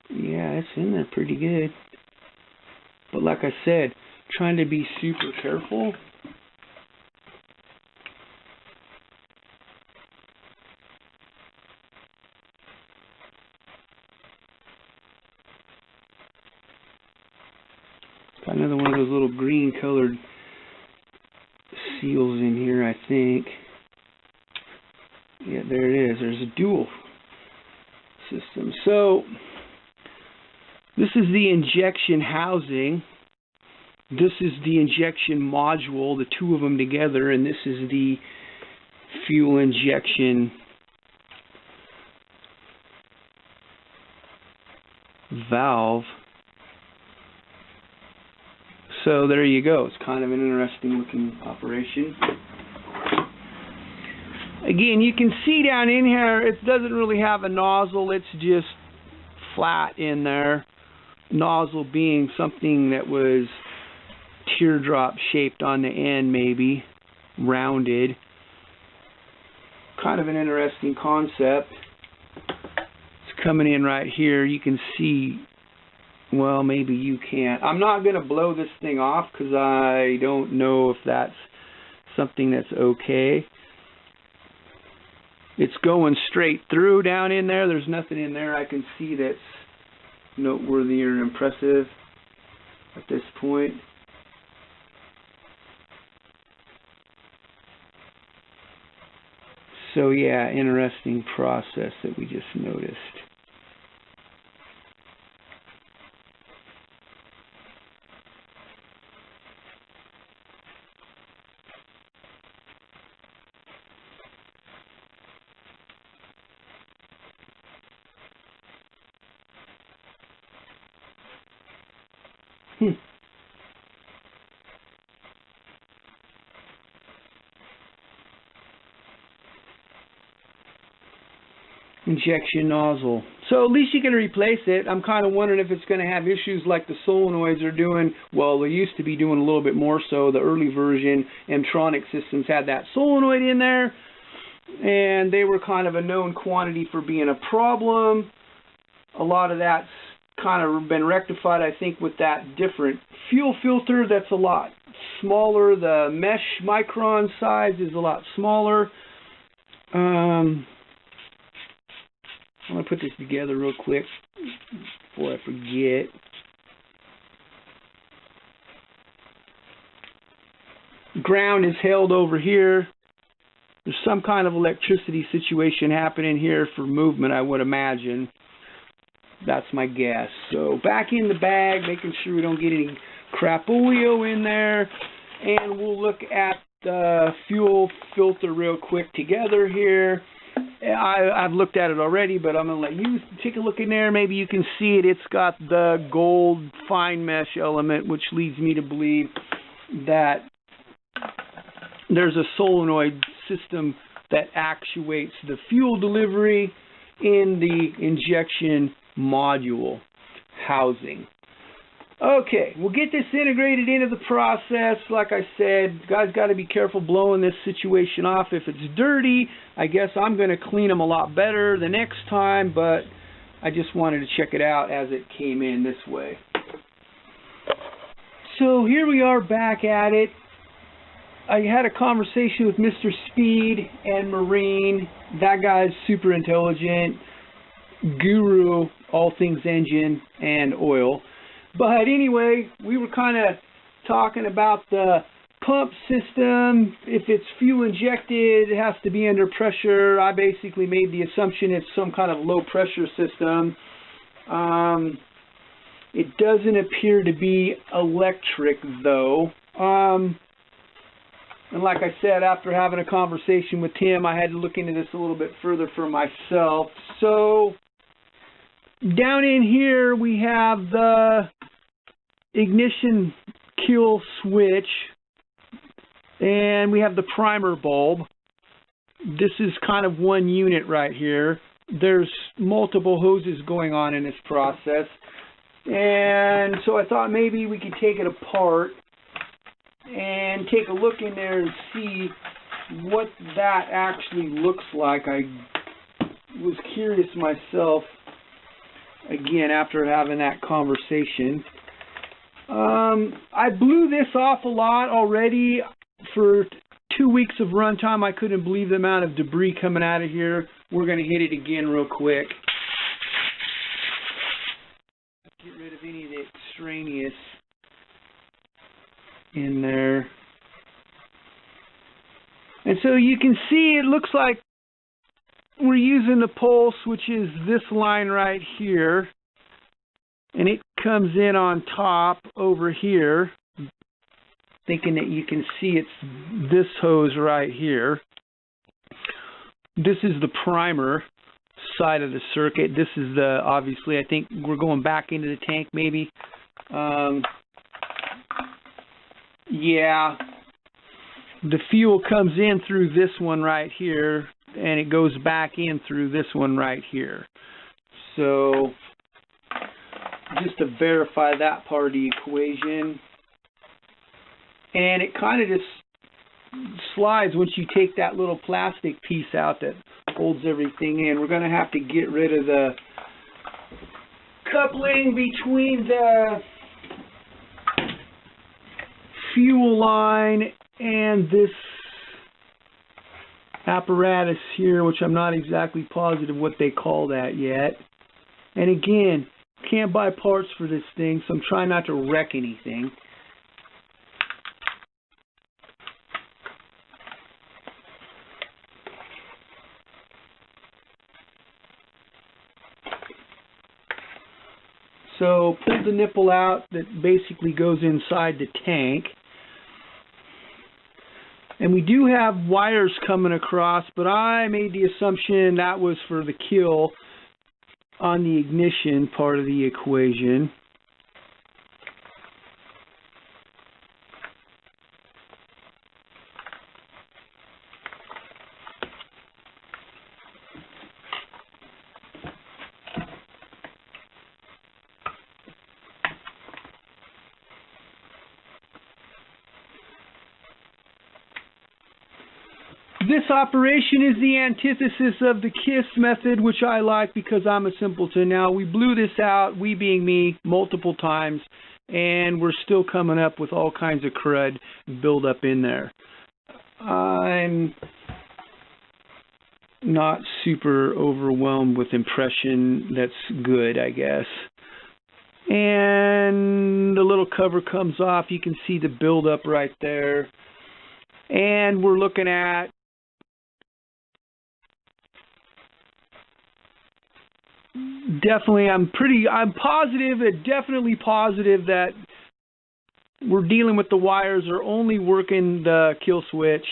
Yeah, it's in there pretty good. But like I said, trying to be super careful. Got another one of those little green colored seals in here, I think. Yeah, there it is. There's a dual system. So this is the injection housing. This is the injection module, the two of them together, and this is the fuel injection valve. So there you go. It's kind of an interesting looking operation. Again, you can see down in here, it doesn't really have a nozzle. It's just flat in there. Nozzle being something that was teardrop shaped on the end, maybe rounded. Kind of an interesting concept. It's coming in right here. You can see, well, maybe you can't. I'm not going to blow this thing off because I don't know if that's something that's okay. It's going straight through down in there. There's nothing in there I can see that's noteworthy or impressive at this point. So yeah, interesting process that we just noticed. Injection nozzle. So at least you can replace it. I'm kind of wondering if it's going to have issues like the solenoids are doing. Well, they used to be doing a little bit more so. The early version Mtronic systems had that solenoid in there, and they were kind of a known quantity for being a problem. A lot of that's kind of been rectified, I think, with that different fuel filter that's a lot smaller. The mesh micron size is a lot smaller. I'm going to put this together real quick before I forget. Ground is held over here. There's some kind of electricity situation happening here for movement, I would imagine. That's my guess. So back in the bag, making sure we don't get any crapolio in there. And we'll look at the fuel filter real quick together here. I've looked at it already, but I'm going to let you take a look in there. Maybe you can see it. It's got the gold fine mesh element, which leads me to believe that there's a solenoid system that actuates the fuel delivery in the injection module housing. Okay, we'll get this integrated into the process. Like I said, guys got to be careful blowing this situation off. If it's dirty, I guess I'm going to clean them a lot better the next time, but I just wanted to check it out as it came in this way. So here we are back at it. I had a conversation with Mr. Speed and Marine. That guy's super intelligent, guru, all things engine and oil. But anyway, we were kind of talking about the pump system. If it's fuel injected, it has to be under pressure. I basically made the assumption it's some kind of low pressure system. It doesn't appear to be electric though. And like I said, after having a conversation with Tim, I had to look into this a little bit further for myself. So down in here we have the ignition kill switch, and we have the primer bulb. This is kind of one unit right here. There's multiple hoses going on in this process, and so I thought maybe we could take it apart and take a look in there and see what that actually looks like. I was curious myself, again, after having that conversation. I blew this off a lot already. For 2 weeks of runtime, I couldn't believe the amount of debris coming out of here. We're going to hit it again real quick. Get rid of any of the extraneous in there. And so you can see it looks like we're using the pulse, which is this line right here. And it comes in on top over here. Thinking that you can see it's this hose right here. This is the primer side of the circuit. This is the, obviously, I think we're going back into the tank maybe. Yeah. The fuel comes in through this one right here, and it goes back in through this one right here. So, just to verify that part of the equation. And it kind of just slides once you take that little plastic piece out that holds everything in. We're going to have to get rid of the coupling between the fuel line and this apparatus here, which I'm not exactly positive what they call that yet. And again, can't buy parts for this thing, so I'm trying not to wreck anything. So pull the nipple out that basically goes inside the tank. And we do have wires coming across, but I made the assumption that was for the kill on the ignition part of the equation. This operation is the antithesis of the KISS method, which I like because I'm a simpleton. Now, we blew this out, we being me, multiple times, and we're still coming up with all kinds of crud build up in there. I'm not super overwhelmed with impression. That's good, I guess. And the little cover comes off. You can see the buildup right there. And we're looking at definitely, I'm definitely positive that we're dealing with the wires are only working the kill switch.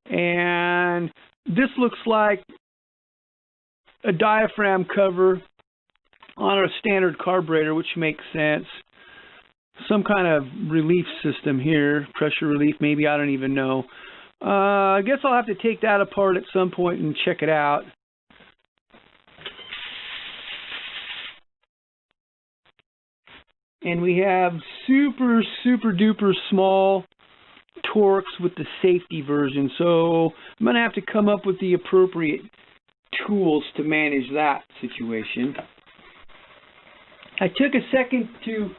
And this looks like a diaphragm cover on a standard carburetor, which makes sense. Some kind of relief system here, pressure relief maybe, I don't even know. I guess I'll have to take that apart at some point and check it out. And we have super duper small torques with the safety version. So I'm going to have to come up with the appropriate tools to manage that situation. I took a second to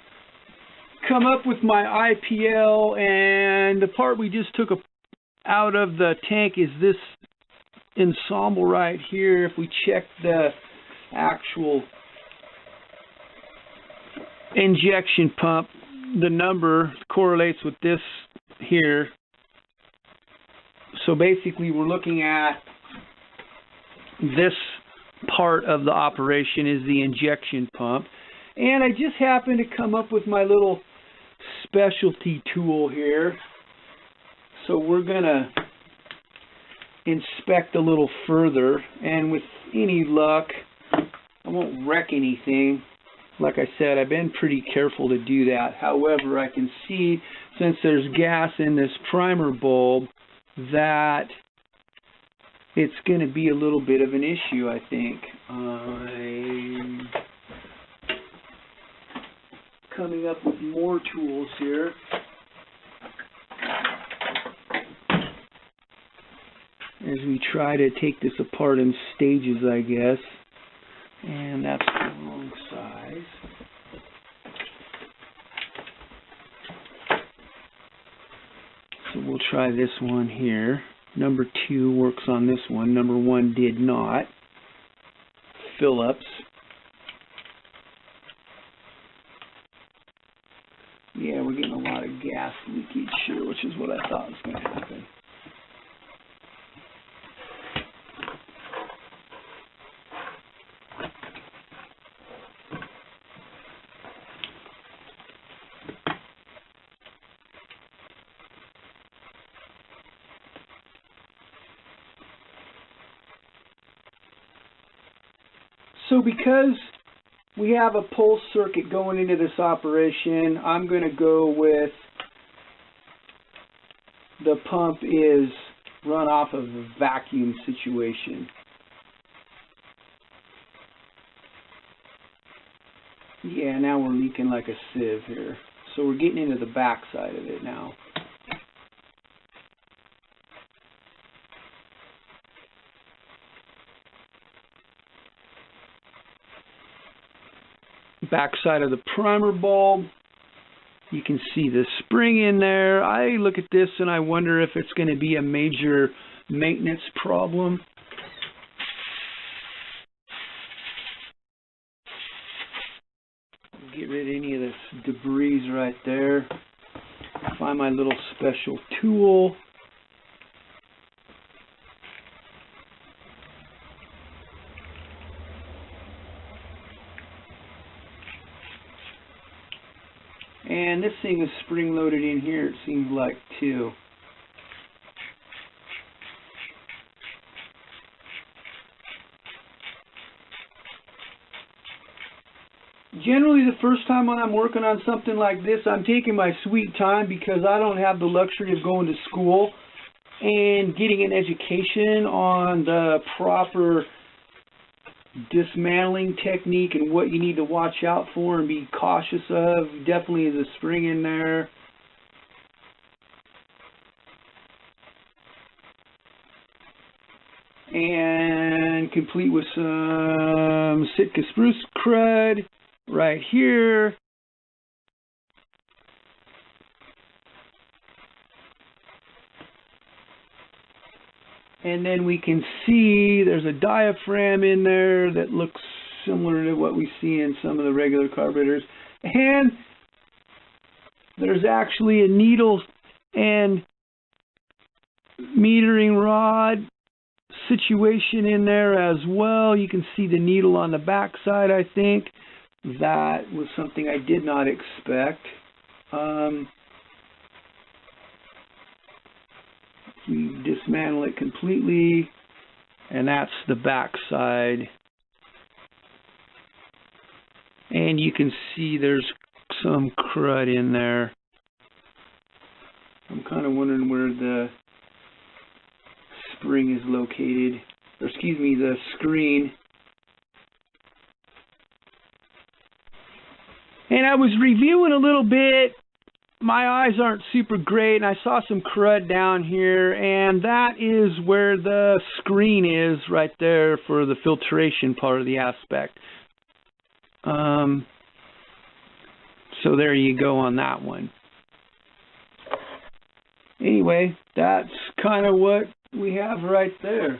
come up with my IPL, and the part we just took out of the tank is this ensemble right here. If we check the actual injection pump, the number correlates with this here. So basically we're looking at this part of the operation is the injection pump. And I just happened to come up with my little specialty tool here. So we're gonna inspect a little further, and with any luck I won't wreck anything. Like I said, I've been pretty careful to do that. However, I can see, since there's gas in this primer bulb, that it's going to be a little bit of an issue, I think. I'm coming up with more tools here. As we try to take this apart in stages, I guess. And that's the wrong size. we'll try this one here. Number 2 works on this one. Number 1 did not. Phillips. Yeah, we're getting a lot of gas leakage here, which is what I thought was going to happen. So because we have a pulse circuit going into this operation, I'm going to go with the pump is run off of a vacuum situation. Yeah, now we're leaking like a sieve here. So we're getting into the back side of it now. Back side of the primer bulb, you can see the spring in there. I look at this and I wonder if it's going to be a major maintenance problem. Get rid of any of this debris right there. Find my little special tool. And this thing is spring loaded in here, it seems like, too. Generally, the first time when I'm working on something like this, I'm taking my sweet time because I don't have the luxury of going to school and getting an education on the proper dismantling technique and what you need to watch out for and be cautious of. Definitely is a spring in there. And complete with some Sitka spruce crud right here. And then we can see there's a diaphragm in there that looks similar to what we see in some of the regular carburetors. And there's actually a needle and metering rod situation in there as well. You can see the needle on the back side, I think. That was something I did not expect. We dismantle it completely, and that's the back side. And you can see there's some crud in there. I'm kind of wondering where the spring is located, or excuse me, the screen. And I was reviewing a little bit. My eyes aren't super great, and I saw some crud down here, and that is where the screen is right there for the filtration part of the aspect. So there you go on that one. Anyway, that's kind of what we have right there.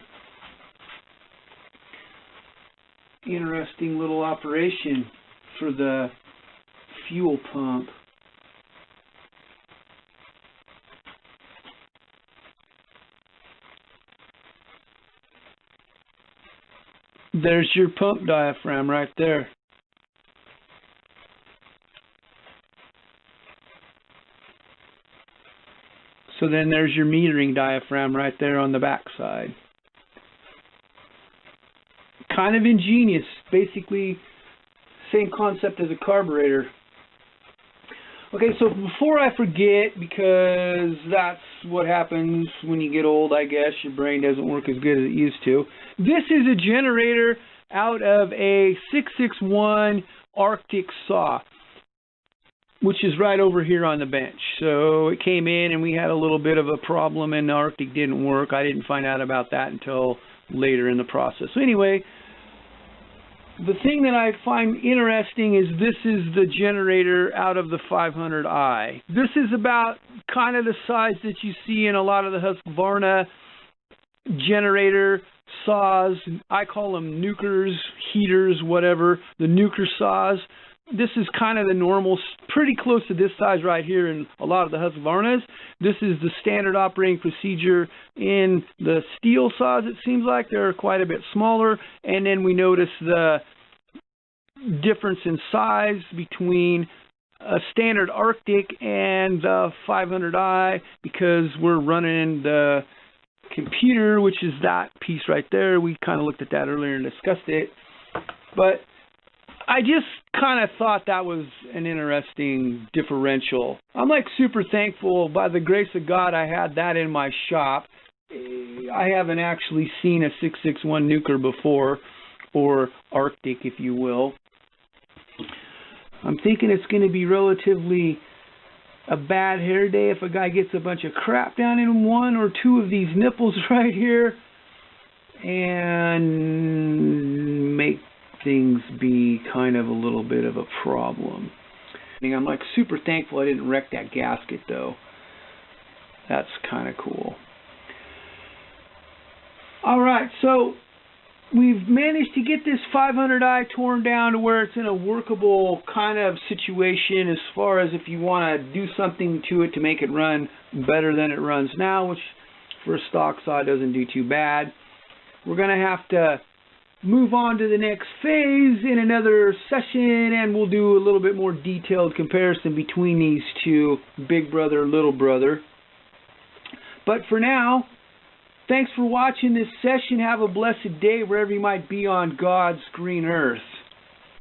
Interesting little operation for the fuel pump. There's your pump diaphragm right there. So then there's your metering diaphragm right there on the back side. Kind of ingenious. Basically, same concept as a carburetor. Okay, so before I forget, because that's what happens when you get old, I guess, your brain doesn't work as good as it used to. This is a generator out of a 661 Arctic saw, which is right over here on the bench. So it came in and we had a little bit of a problem and the Arctic didn't work. I didn't find out about that until later in the process. So anyway, the thing that I find interesting is this is the generator out of the 500i. This is about kind of the size that you see in a lot of the Husqvarna generator saws. I call them nukers, heaters, whatever, the nuker saws. This is kind of the normal, pretty close to this size right here in a lot of the Husqvarnas. This is the standard operating procedure in the Stihl saws. It seems like they're quite a bit smaller, and then we notice the difference in size between a standard Arctic and the 500i, because we're running the computer, which is that piece right there. We kind of looked at that earlier and discussed it, but I just kind of thought that was an interesting differential. I'm like super thankful, by the grace of God, I had that in my shop. I haven't actually seen a 661 nuker before, or Arctic, if you will. I'm thinking it's going to be relatively a bad hair day if a guy gets a bunch of crap down in one or two of these nipples right here and make things be kind of a little bit of a problem. I'm like super thankful I didn't wreck that gasket though. That's kind of cool. Alright, so we've managed to get this 500i torn down to where it's in a workable kind of situation as far as if you want to do something to it to make it run better than it runs now, which for a stock saw doesn't do too bad. We're going to have to move on to the next phase in another session, and we'll do a little bit more detailed comparison between these two, big brother, little brother. But for now, thanks for watching this session. Have a blessed day wherever you might be on God's green earth.